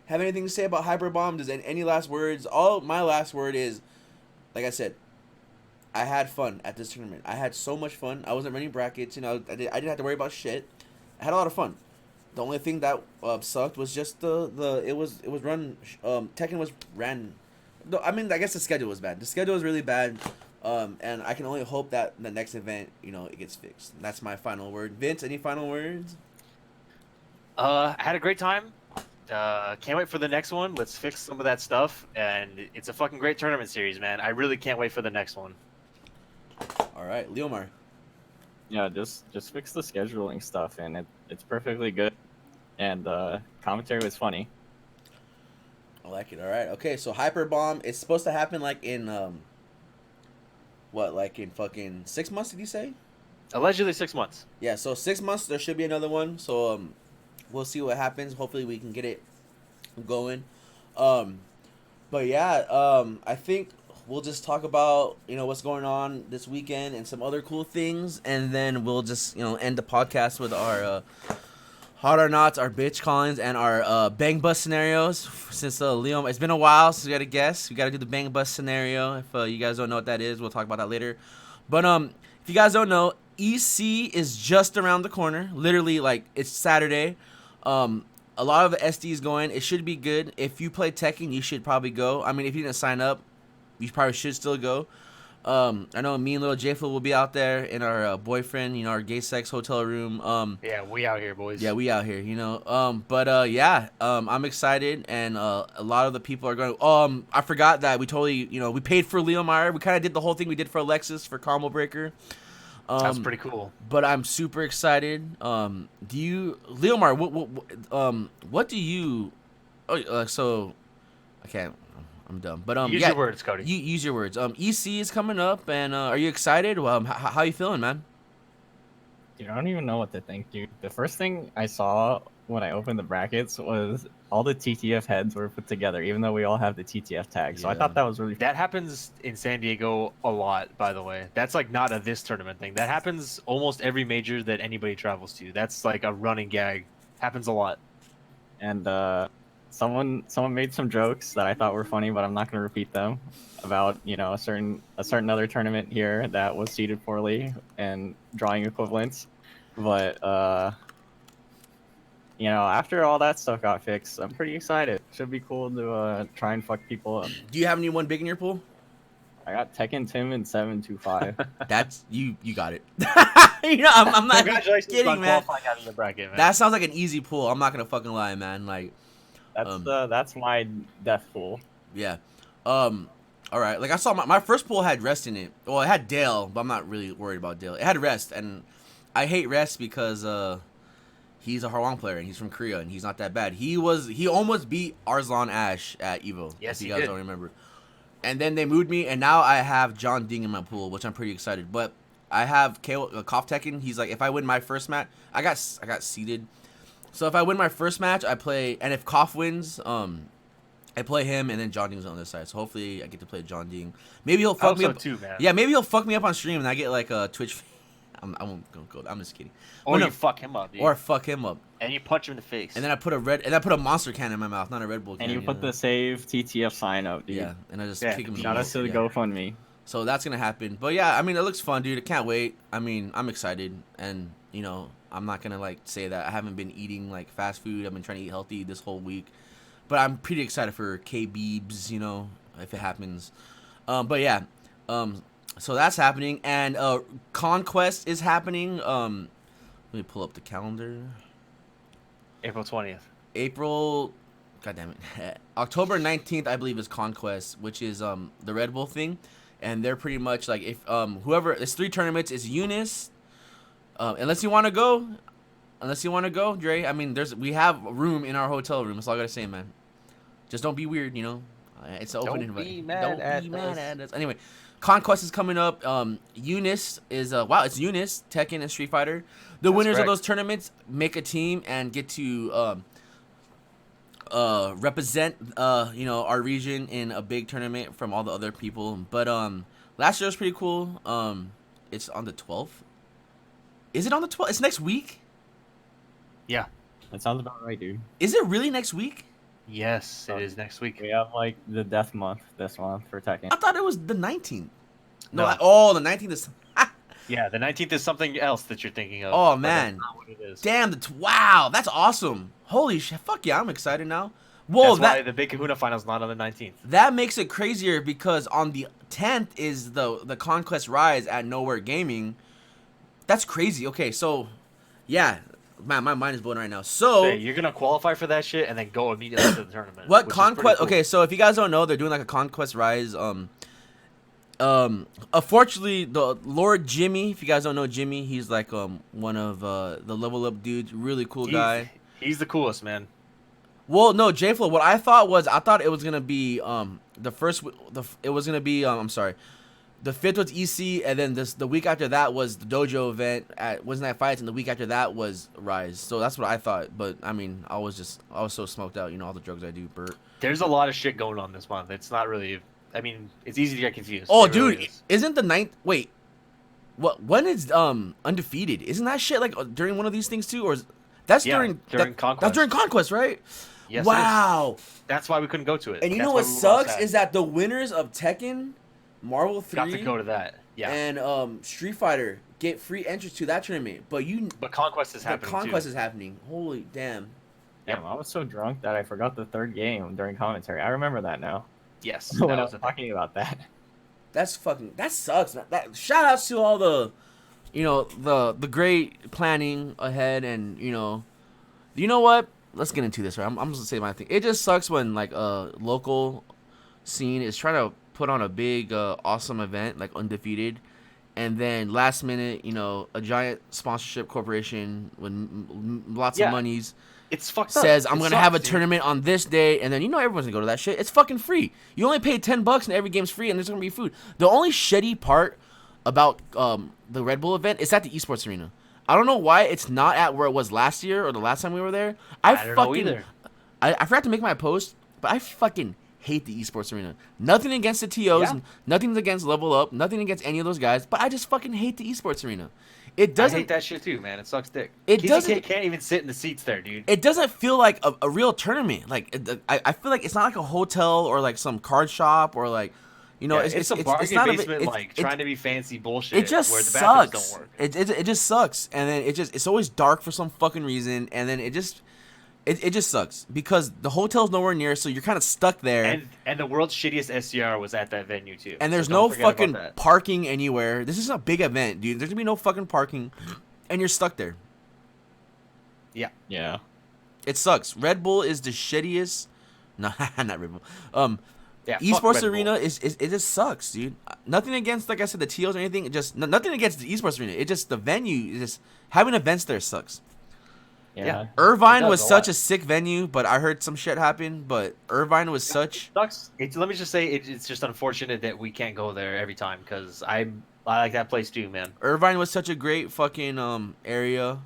have anything to say about Hyper Bomb? Does any last words? All my last word is, like I said, I had fun at this tournament. I had so much fun. I wasn't running brackets. I didn't have to worry about shit. I had a lot of fun. The only thing that sucked was just it was run. Tekken was ran. No, I mean, I guess the schedule was bad. The schedule was really bad. And I can only hope that the next event, it gets fixed. That's my final word. Vince, any final words? I had a great time. Can't wait for the next one. Let's fix some of that stuff. And it's a fucking great tournament series, man. I really can't wait for the next one. All right, Leomire. Yeah, just fix the scheduling stuff, and it's perfectly good. And commentary was funny. I like it. All right. Okay, so Hyper Bomb, it's supposed to happen like in like in fucking 6 months? Did you say? Allegedly 6 months. Yeah. So 6 months, there should be another one. So we'll see what happens. Hopefully, we can get it going. But yeah, I think we'll just talk about what's going on this weekend and some other cool things, and then we'll just end the podcast with our hot or nots, our bitch callings, and our bang bus scenarios. Since Leon, it's been a while since we got to guess. We got to do the bang bus scenario. If you guys don't know what that is, we'll talk about that later. But if you guys don't know, EC is just around the corner. Literally, like, it's Saturday. A lot of the SDs going. It should be good. If you play Tekken, you should probably go. I mean, if you didn't sign up, you probably should still go. I know me and little J-Flo will be out there in our boyfriend, our gay sex hotel room. Yeah, we out here, boys. Yeah, we out here, I'm excited, and a lot of the people are going. I forgot that we totally, we paid for Leomire. We kind of did the whole thing we did for Alexis for Combo Breaker. That's pretty cool. But I'm super excited. Leomire? What do you? So I can't. I'm dumb. But Use your words, Cody. You use your words. EC is coming up, and are you excited? How you feeling, man? Dude, I don't even know what to think, dude. The first thing I saw when I opened the brackets was all the TTF heads were put together, even though we all have the TTF tag. So I Yeah. thought that was really That happens in San Diego a lot, by the way. That's like not a this tournament thing. That happens almost every major that anybody travels to. That's like a running gag. Happens a lot. And someone made some jokes that I thought were funny, but I'm not gonna repeat them about a certain other tournament here that was seeded poorly and drawing equivalents. But after all that stuff got fixed, I'm pretty excited. Should be cool to try and fuck people up. Do you have anyone big in your pool? I got Tekken Tim and 725. That's you got it. I'm not Congratulations kidding, on man. qualifying out of the bracket, man. That sounds like an easy pool. I'm not gonna fucking lie, man. Like, That's my death pool. yeah. All right. Like I saw my first pool had rest in it. Well, it had Dale, but I'm not really worried about Dale. It had rest, and I hate rest because he's a Hwarang player and he's from Korea and he's not that bad. He almost beat Arslan Ash at Evo. Yes, if you he guys did. don't remember. And then they moved me, and now I have John Ding in my pool, which I'm pretty excited. But I have Kof Tekken. He's like, if I win my first match, I got seeded. So if I win my first match, I play, and if Kof wins, I play him, and then John Ding's on the other side. So hopefully I get to play John Ding. Maybe he'll fuck me up too, man. Yeah, maybe he'll fuck me up on stream, and I get like a Twitch. I won't go. I'm just kidding. Or no, you fuck him up, dude. Or fuck him up. And you punch him in the face. And then I put a monster can in my mouth, not a Red Bull can. And you put the save TTF sign up, dude. Yeah, and I just Yeah, kick him. Shout out to the GoFundMe. So that's gonna happen. But yeah, I mean, it looks fun, dude. I can't wait. I mean, I'm excited, and I'm not gonna like say that I haven't been eating like fast food. I've been trying to eat healthy this whole week, but I'm pretty excited for K-Beebs, if it happens. But yeah, so that's happening, and Conquest is happening. Let me pull up the calendar. April 20th. God damn it. October 19th, I believe, is Conquest, which is the Red Bull thing. And they're pretty much like, if whoever, it's 3 tournaments, it's Eunice. Unless you want to go, Dre. I mean, we have room in our hotel room. That's all I gotta say, man. Just don't be weird, It's an open invite. Don't be mad at us. Anyway, Conquest is coming up. Eunice is it's Eunice, Tekken, and Street Fighter. The That's winners correct. of those tournaments make a team and get to represent our region in a big tournament from all the other people. But last year was pretty cool. It's on the 12th. Is it on the 12th? It's next week? Yeah. That sounds about right, dude. Is it really next week? Yes, it is next week. We have like the death month this month for Tekken. I thought it was the 19th. No. The 19th is. Yeah, the 19th is something else that you're thinking of. Oh, but man. that's not what it is. Damn, wow, that's awesome. Holy shit, fuck yeah, I'm excited now. Whoa, That's why the Big Kahuna final's not on the 19th. that makes it crazier because on the 10th is the Conquest Rise at Nowhere Gaming. That's crazy. Okay, so, yeah, man, my mind is blown right now. So, Hey, you're gonna qualify for that shit and then go immediately to the tournament. what which is Conquest? pretty cool. Okay, so if you guys don't know, they're doing like a Conquest Rise. Unfortunately, the Lord Jimmy, if you guys don't know Jimmy, he's like one of the level up dudes, really cool guy. He's the coolest, man. Well, no, J-Flow, what I thought it was gonna be the 5th was EC, and then the week after that was the dojo event at Wednesday Night Fights, and the week after that was Rise. So that's what I thought. But I mean, I was so smoked out, all the drugs I do, Bert. There's a lot of shit going on this month. It's not really. I mean, it's easy to get confused. Oh, It really dude, is. isn't the 9th? Wait, when is Undefeated? Isn't that shit like during one of these things too, or that's Yeah, during Conquest. That's during Conquest, right? Yes, it is. Wow. That's why we couldn't go to it. And you That's know why what we were all sucks sad. is that the winners of Tekken, Marvel 3, got to go to that. Yeah, and Street Fighter get free entrance to that tournament. But but Conquest is the happening Conquest too. is happening. Holy damn. Damn, I was so drunk that I forgot the third game during commentary. I remember that now. Yes, When that I was was a talking about that. That sucks, man. Shout outs to all the the great planning ahead, and you know what? Let's get into this, right? I'm just gonna say my thing. It just sucks when like a local scene is trying to put on a big awesome event like Undefeated, and then last minute, a giant sponsorship corporation with lots Yeah. of monies It's fucked up. says I'm It gonna have a sucks, dude. tournament on this day, and then everyone's gonna go to that shit. It's fucking free. You only pay $10 and every game's free, and there's gonna be food. The only shitty part about the Red Bull event is at the esports arena. I don't know why it's not at where it was last year or the last time we were there. I don't know either. I forgot to make my post, but I fucking hate the esports arena. Nothing against the TOs, Yeah. nothing against Level Up, nothing against any of those guys, but I just fucking hate the esports arena. It I doesn't. hate that shit too, man. It sucks dick. It KCK doesn't. can't even sit in the seats there, dude. It doesn't feel like a real tournament. Like I feel like it's not like a hotel or like some card shop or like, you know, Yeah, it's a it's bargain not basement, it's like trying to be fancy it bullshit just where the bathrooms don't sucks. work. It just sucks, and then it's always dark for some fucking reason, and then it just sucks because the hotel's nowhere near, so you're kind of stuck there. And the world's shittiest SCR was at that venue too. And So there's don't no forget about fucking that. parking anywhere. This is a big event, dude. There's gonna be no fucking parking, and you're stuck there. Yeah. Yeah. It sucks. Red Bull is the shittiest. No, not Red Bull. Yeah. fuck Esports Red Bull. Arena is it just sucks, dude. Nothing against, like I said, the TOs or anything. Nothing against the Esports Arena. It just the venue. Just having events there sucks. Yeah. It Irvine does was a such lot. a sick venue, but I heard some shit happen. But Irvine was such. Sucks. Let me just say it's just unfortunate that we can't go there every time because I like that place too, man. Irvine was such a great fucking area.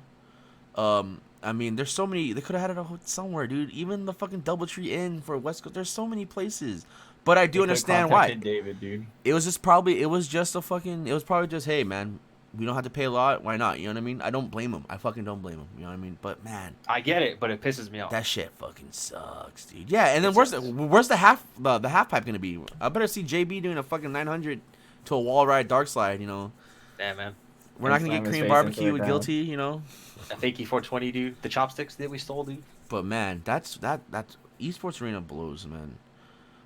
I mean, there's so many. They could have had it somewhere, dude. Even the fucking DoubleTree Inn for West Coast. There's so many places. But I do They could've understand why. contacted David, dude. It was probably just, hey, man, we don't have to pay a lot. Why not? You know what I mean? I don't blame him. I fucking don't blame him. You know what I mean? But man, I get it, but it pisses me off. that shit fucking sucks, dude. Yeah, and then It where's sucks. the half pipe gonna be? I better see JB doing a fucking 900 to a wall ride dark slide. You know, Yeah, man. we're not And gonna slam get his Korean face barbecue into with the guilty. You know, A fakey 420, dude. The chopsticks that we stole, dude. but man, that's esports arena blows, man.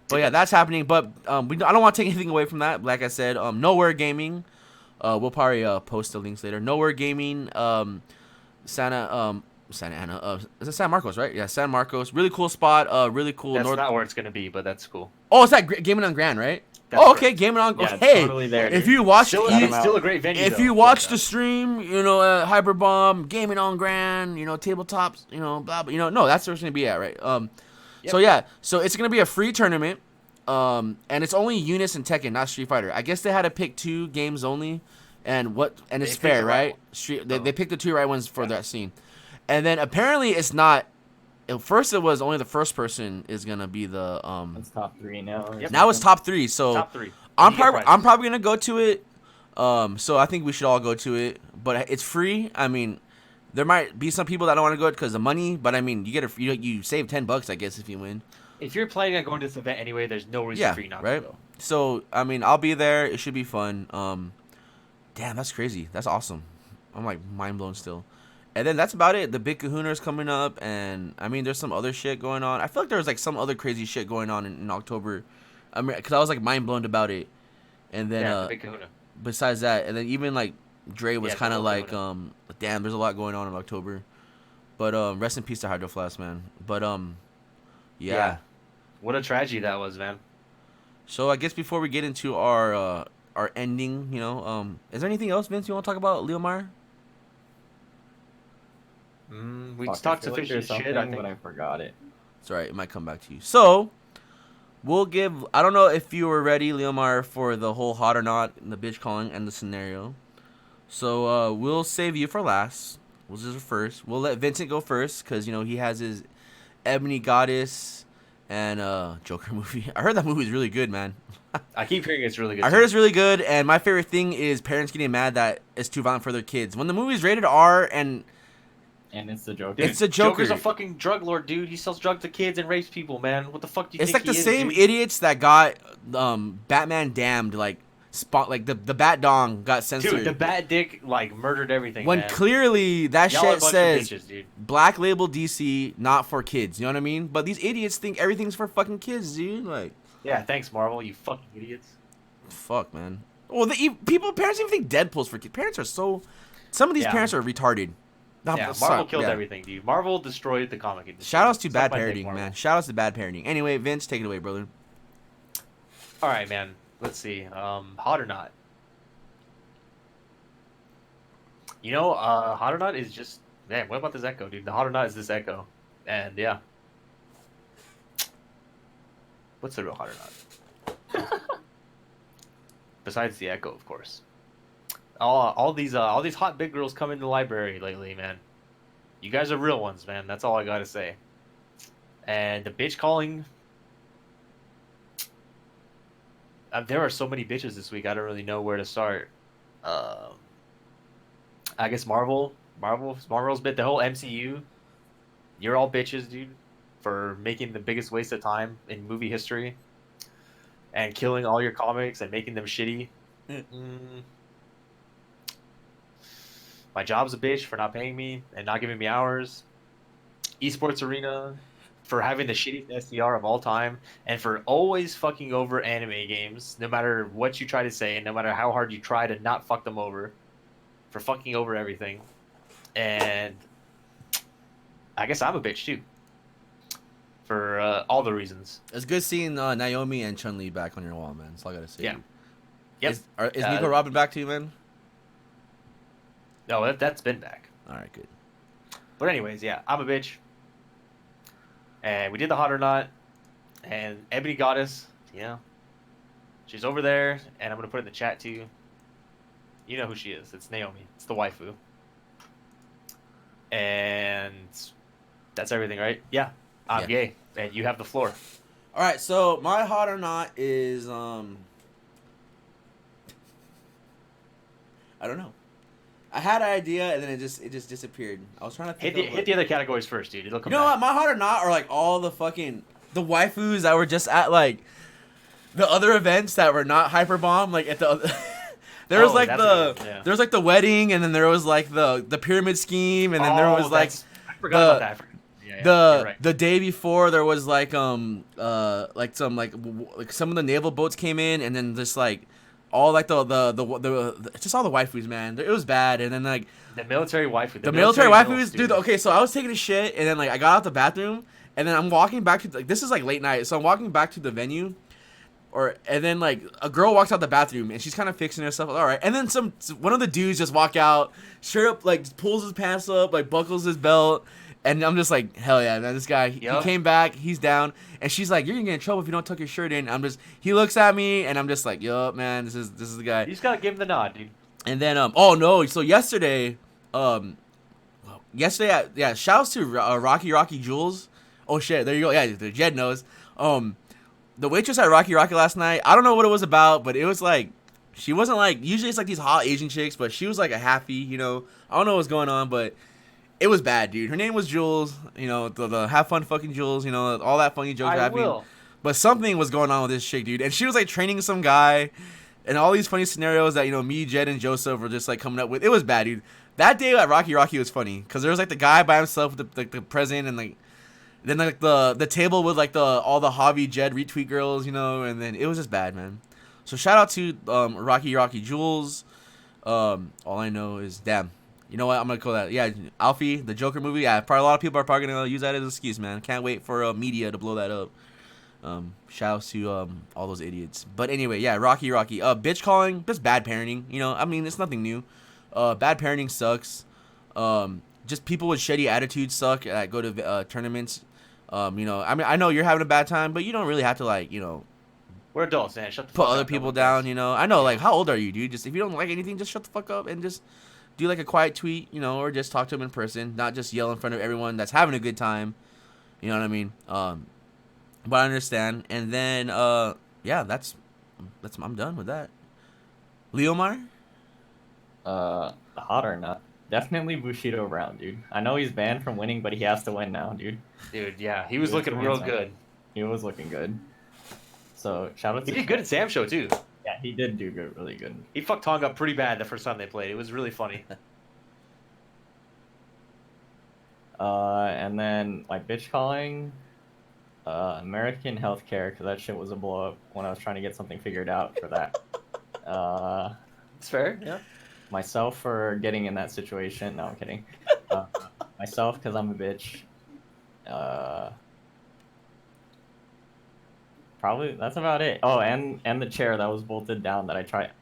But yeah, that's happening. But I don't want to take anything away from that. Like I said, Nowhere Gaming. We'll probably post the links later. Nowhere Gaming, Santa Ana. Is it San Marcos, right? Yeah, San Marcos. Really cool spot. Really cool. That's not where it's gonna be, but that's cool. Oh, it's that Gaming on Grand, right? That's Oh, okay, correct. Gaming on. Yeah, it's Hey, totally there, if dude. you watched Still, Shout 'em out. still a great venue. if though, you but, watch the stream, you know, Hyperbomb, Gaming on Grand, you know, tabletops, you know, blah, blah, you know, no, that's where it's gonna be at, right? So yeah, so it's gonna be a free tournament, and it's only Eunice and Tekken, not Street Fighter. I guess they had to pick 2 games only, and it's They picked fair, the right right? They picked the 2 right ones for that scene, and then apparently it's not. At first, it was only the first person is gonna be the It's top 3 now. or Yep. Now it's something. top 3, so. top 3. I'm You get prizes. probably gonna go to it. So I think we should all go to it. But it's free. I mean, there might be some people that don't want to go because of money. But I mean, you save $10, I guess, if you win. If you're planning on going to this event anyway, there's no reason Yeah, for you not right. to go. So I mean, I'll be there. It should be fun. Damn, that's crazy. That's awesome. I'm like mind blown still. And then that's about it. The Big Kahuna is coming up, and I mean, there's some other shit going on. I feel like there was like some other crazy shit going on in October. I mean, because I was like mind blown about it. And then Yeah, the Big Kahuna. besides that, and then even like Dre was Yeah, kind of the like Kahuna. damn, there's a lot going on in October. But rest in peace to Hydro Flask, man. But yeah. Yeah. What a tragedy that was, man. So I guess before we get into our ending, you know, is there anything else, Vince, you want to talk about, Leomire? We Fuck, just I talked feel like there's sufficient shit, something, I think. but I forgot it. It's alright, it might come back to you. So we'll give. I don't know if you were ready, Leomire, for the whole hot or not, and the bitch calling, and the scenario. So we'll save you for last. We'll just first. We'll let Vincent go first because you know he has his Ebony Goddess and Joker movie. I heard that movie is really good, man. I keep hearing it's really good. I heard it's really good, and my favorite thing is parents getting mad that it's too violent for their kids. When the movie's rated R and And it's the Joker. Dude, it's a Joker. Joker's a fucking drug lord, dude. He sells drugs to kids and rapes people, man. What the fuck do you It's think like the he is, same dude? idiots that got Batman damned, like the Bat Dong got censored. Dude, the Bat Dick like murdered everything. when man. clearly that Y'all are a shit bunch says of bitches, dude. Black Label DC, not for kids. You know what I mean? But these idiots think everything's for fucking kids, dude. Like, Yeah, thanks, Marvel. You fucking idiots. fuck, man. Well, parents even think Deadpool's for kids. Parents are so. Some of these Yeah. parents are retarded. No, Yeah, sorry, Marvel killed yeah. everything, dude. Marvel destroyed the comic industry. Shout outs to Suck bad my dick, parenting, Marvel. man. Shout outs to bad parenting. Anyway, Vince, take it away, brother. All right, man. Let's see. Hot or not? You know, hot or not is just man. What about this echo, dude? The hot or not is this echo, and yeah. What's the real hot or not? Besides the echo, of course. All these hot big girls come into the library lately, man. You guys are real ones, man. That's all I gotta say. And the bitch calling. There are so many bitches this week. I don't really know where to start. I guess Marvel's bit the whole MCU. You're all bitches, dude, for making the biggest waste of time in movie history and killing all your comics and making them shitty. Mm, my job's a bitch for not paying me and not giving me hours. Esports Arena for having the shittiest SDR of all time and for always fucking over anime games, no matter what you try to say and no matter how hard you try to not fuck them over, for fucking over everything. And I guess I'm a bitch too for all the reasons. It's good seeing Naomi and Chun Li back on your wall, man. That's all I gotta say. Yeah. Dude. Yep. Is Nico Robin back to you, man? No, that's been back. All right, good. But anyways, yeah, I'm a bitch. And we did the hot or not. And Ebony Goddess, you know, she's over there, and I'm gonna put it in the chat too. You know who she is? It's Naomi. It's the waifu. And that's everything, right? Yeah, I'm gay, and you have the floor. All right, so my hot or not is I don't know. I had an idea and then it just disappeared. I was trying to think Hit the other categories first, dude. It'll come. You know back. what? My hot or not are like all the waifus that were just at like the other events that were not Hyperbomb. Like at the there was like there was like the wedding, and then there was like the pyramid scheme, and then there was like I forgot about that. The day before there was like like some like some of the naval boats came in, and then just like all like the just all the waifus, man. It was bad, and then like the military waifu. The military waifus, dude. Okay, so I was taking a shit, and then like I got out the bathroom, and then I'm walking back to like this is like late night, so I'm walking back to the venue, and then like a girl walks out the bathroom, and she's kind of fixing herself. All right, and then one of the dudes just walk out, straight up like pulls his pants up, like buckles his belt. And I'm just like, hell yeah, man, this guy, he came back, he's down. And she's like, you're gonna get in trouble if you don't tuck your shirt in. He looks at me, and I'm just like, yup, man, this is the guy. You just gotta give him the nod, dude. And then, oh no, so yesterday, shouts to Rocky Jules. Oh shit, there you go. Yeah, the Jed knows. The waitress at Rocky last night, I don't know what it was about, but it was like, she wasn't like, usually it's like these hot Asian chicks, but she was like a happy, you know. I don't know what's going on, but it was bad, dude. Her name was Jules, you know, the have fun fucking Jules, you know, all that funny jokes happening. But something was going on with this chick, dude. And she was like training some guy and all these funny scenarios that, you know, me, Jed, and Joseph were just like coming up with. It was bad, dude. That day at Rocky was funny because there was like the guy by himself with the present, and like then like the table with like all the hobby Jed retweet girls, you know, and then it was just bad, man. So shout out to Rocky Jules. All I know is damn. You know what? I'm gonna call that. Yeah, Alfie, the Joker movie. Yeah, probably a lot of people are probably gonna use that as an excuse, man. Can't wait for media to blow that up. Shout out to all those idiots. But anyway, yeah, Rocky. Bitch calling, just bad parenting. You know, I mean, it's nothing new. Bad parenting sucks. Just people with shitty attitudes suck that go to tournaments. You know, I mean, I know you're having a bad time, but you don't really have to like, you know. We're adults, man. Shut the fuck up. Put up. other people down. You know, I know. Like, how old are you, dude? Just if you don't like anything, just shut the fuck up and just do like a quiet tweet, you know, or just talk to him in person, not just yell in front of everyone that's having a good time. You know what I mean? But I understand. And then, yeah, that's I'm done with that. Leomire? Hot or not? Definitely Bushido Brown, dude. I know he's banned from winning, but he has to win now, dude. Dude, yeah, he was looking real good. He was looking good. So shout out to. He did good at Sam's show too. Yeah, he did do good, really good. He fucked Tonga up pretty bad the first time they played. It was really funny. And then like bitch calling, American healthcare, because that shit was a blow up when I was trying to get something figured out for that. It's fair, yeah. Myself for getting in that situation. No, I'm kidding. Myself because I'm a bitch. Probably that's about it. Oh, and the chair that was bolted down that I tried.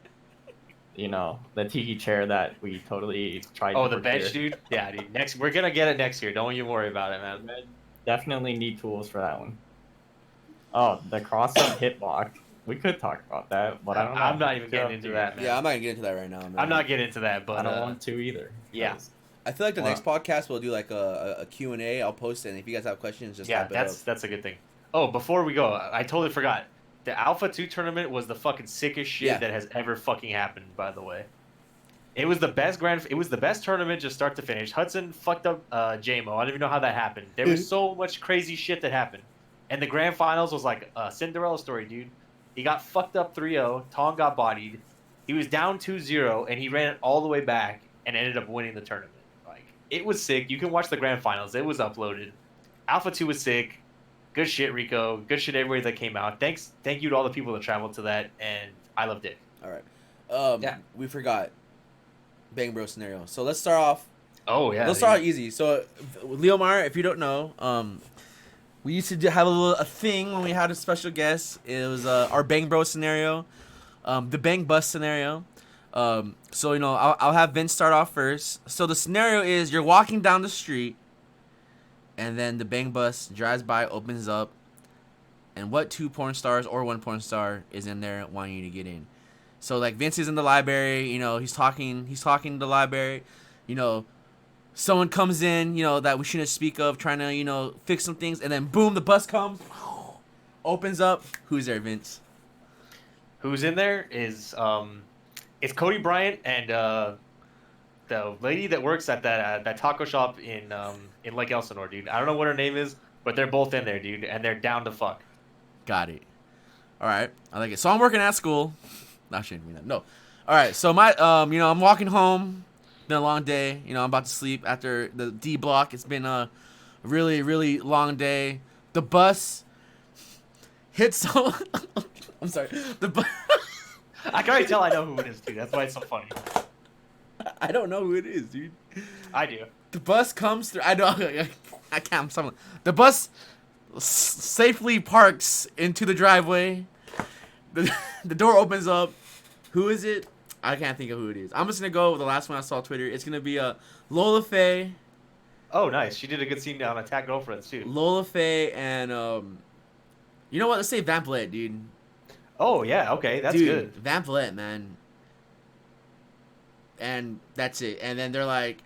You know, the tiki chair that we totally tried. Oh, the bench, dude. Yeah, dude. We're gonna get it next year. Don't you worry about it, man. Definitely need tools for that one. Oh, the cross-up hitbox. We could talk about that, but I don't know. I'm not even getting into that, man. Yeah, I'm not gonna get into that right now, man. I'm not getting into that, but I don't want to either. Yeah. I feel like the next podcast we'll do like a Q&A. I'll post it, and if you guys have questions, just type it up. That's a good thing. Oh, before we go, I totally forgot. The Alpha 2 tournament was the fucking sickest shit that has ever fucking happened, by the way. It was the best It was the best tournament, just start to finish. Hudson fucked up JMO. I don't even know how that happened. There was so much crazy shit that happened, and the grand finals was like a Cinderella story, dude. He got fucked up 3-0. Tong got bodied. He was down 2-0, and he ran it all the way back and ended up winning the tournament. Like, it was sick. You can watch the grand finals. It was uploaded. Alpha 2 was sick. Good shit, Rico. Good shit, everybody that came out. Thank you to all the people that traveled to that, and I loved it. All right. Yeah. We forgot Bang Bro scenario. So let's start off. Oh yeah. Let's start off easy. So Leomire, if you don't know, we used to have a thing when we had a special guest. It was our Bang Bro scenario, the Bang Bus scenario. So I'll have Vince start off first. So the scenario is you're walking down the street, and then the Bang Bus drives by, opens up, and what 2 porn stars or 1 porn star is in there wanting you to get in? So like Vince is in the library, he's talking to the library, someone comes in, that we shouldn't speak of, trying to, fix some things, and then boom, the bus comes, opens up. Who's there, Vince? Who's in there is it's Cody Bryant and the lady that works at that taco shop in Lake Elsinore, dude. I don't know what her name is, but they're both in there, dude, and they're down to fuck. Got it. All right, I like it. So I'm working at school. Not shouldn't mean that. No. All right. So my I'm walking home. Been a long day. I'm about to sleep after the D block. It's been a really, really long day. The bus hits someone. I'm sorry. The bus. I can already tell I know who it is, dude. That's why it's so funny. I don't know who it is, dude. I do. The bus comes through. I know. I can't. Someone. The bus safely parks into the driveway. The door opens up. Who is it? I can't think of who it is. I'm just gonna go with the last one I saw on Twitter. It's gonna be Lola Faye. Oh, nice. She did a good scene on Attack Girlfriends too. Lola Faye and you know what? Let's say Van Vliet, dude. Oh yeah, okay, that's Dude, good. Van Vliet, man. And that's it. And then they're like,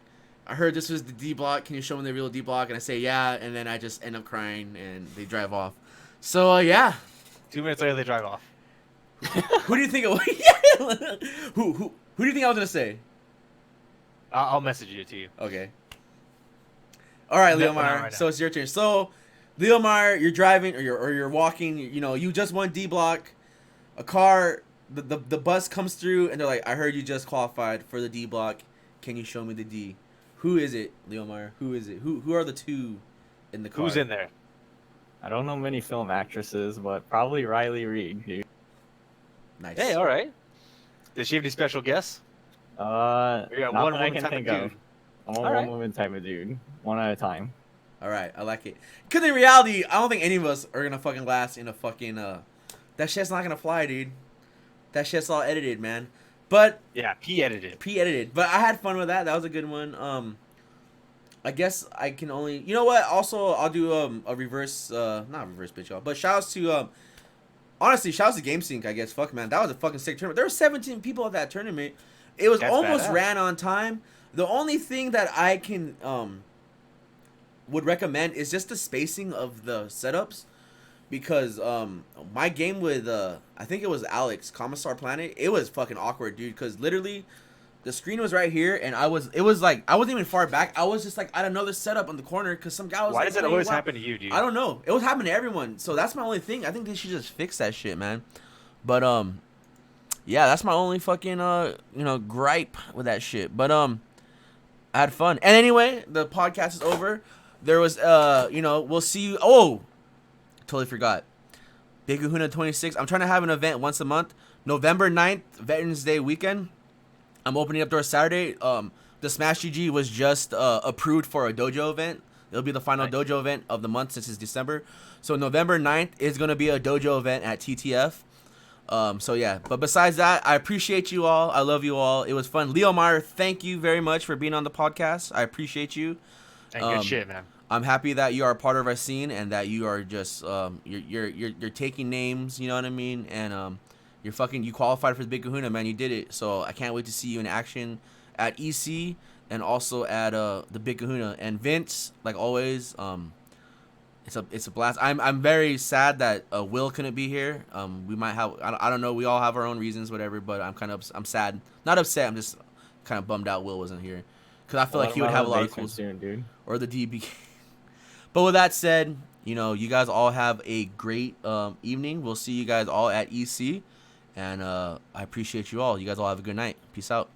I heard this was the D block. Can you show me the real D block? And I say yeah, and then I just end up crying and they drive off. So yeah. 2 minutes later, they drive off. Who do you think? Who do you think I was gonna say? I'll message it to you. Okay. All right, No, Leomire. not right now. So it's your turn. So, Leomire, you're driving or you're walking. You just won D block. A car, the bus comes through, and they're like, "I heard you just qualified for the D block. Can you show me the D?" Who is it, Leomire? Who is it? Who are the 2 in the car? Who's in there? I don't know many film actresses, but probably Riley Reid, dude. Nice. Hey, all right. Does she have any special guests? We got not one that I woman can type think of of. dude. I'm a All right. one-woman type of dude, one at a time. All right, I like it. Because in reality, I don't think any of us are gonna fucking last in a fucking That shit's not gonna fly, dude. That shit's all edited, man. But Yeah, P edited. pre-edited. But I had fun with that. That was a good one. I guess I can only. You know what? Also, I'll do a reverse. Not reverse bitch y'all. But shouts to Honestly, shouts to GameSync. I guess. Fuck man, that was a fucking sick tournament. There were 17 people at that tournament. It was That's almost badass. ran on time. The only thing that I can would recommend is just the spacing of the setups. Because my game with I think it was Alex Commissar Planet, it was fucking awkward, dude. Because literally, the screen was right here, and it was like I wasn't even far back. I was just like at another setup on the corner because some guy was. Why like, does it playing always WoW. happen to you, dude? I don't know. It was happening to everyone, so that's my only thing. I think they should just fix that shit, man. But yeah, that's my only fucking gripe with that shit. But I had fun. And anyway, the podcast is over. There was we'll see you. Oh. Totally forgot. Big Kahuna 26. I'm trying to have an event once a month. November 9th, Veterans Day weekend. I'm opening up doors Saturday. The Smash GG was just approved for a dojo event. It'll be the final dojo event of the month since it's December. So November 9th is going to be a dojo event at TTF. So yeah, but besides that, I appreciate you all. I love you all. It was fun. Leomire, thank you very much for being on the podcast. I appreciate you. And good shit, man. I'm happy that you are part of our scene and that you are just you're taking names, you know what I mean? And you qualified for the Big Kahuna, man. You did it. So I can't wait to see you in action at EC and also at the Big Kahuna. And Vince, like always, it's a blast. I'm very sad that Will couldn't be here. We might have I don't know. We all have our own reasons, whatever. But I'm sad. Not upset. I'm just kind of bummed out Will wasn't here, because I feel Let like he him would out have of a the lot of basement cool soon, dude. or the DB. But with that said, you guys all have a great evening. We'll see you guys all at EC, and I appreciate you all. You guys all have a good night. Peace out.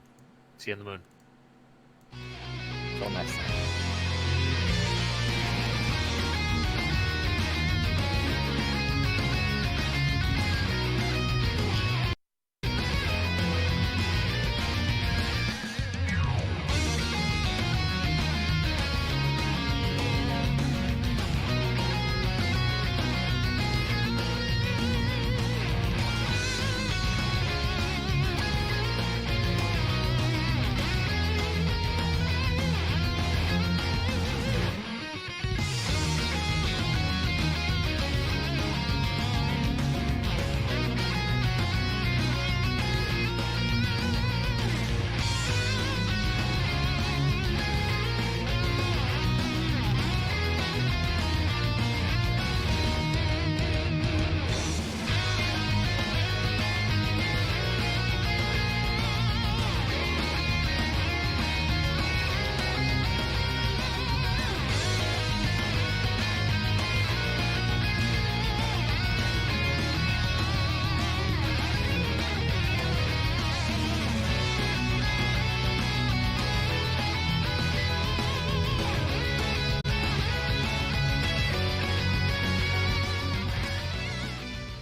See you on the moon. Until next time.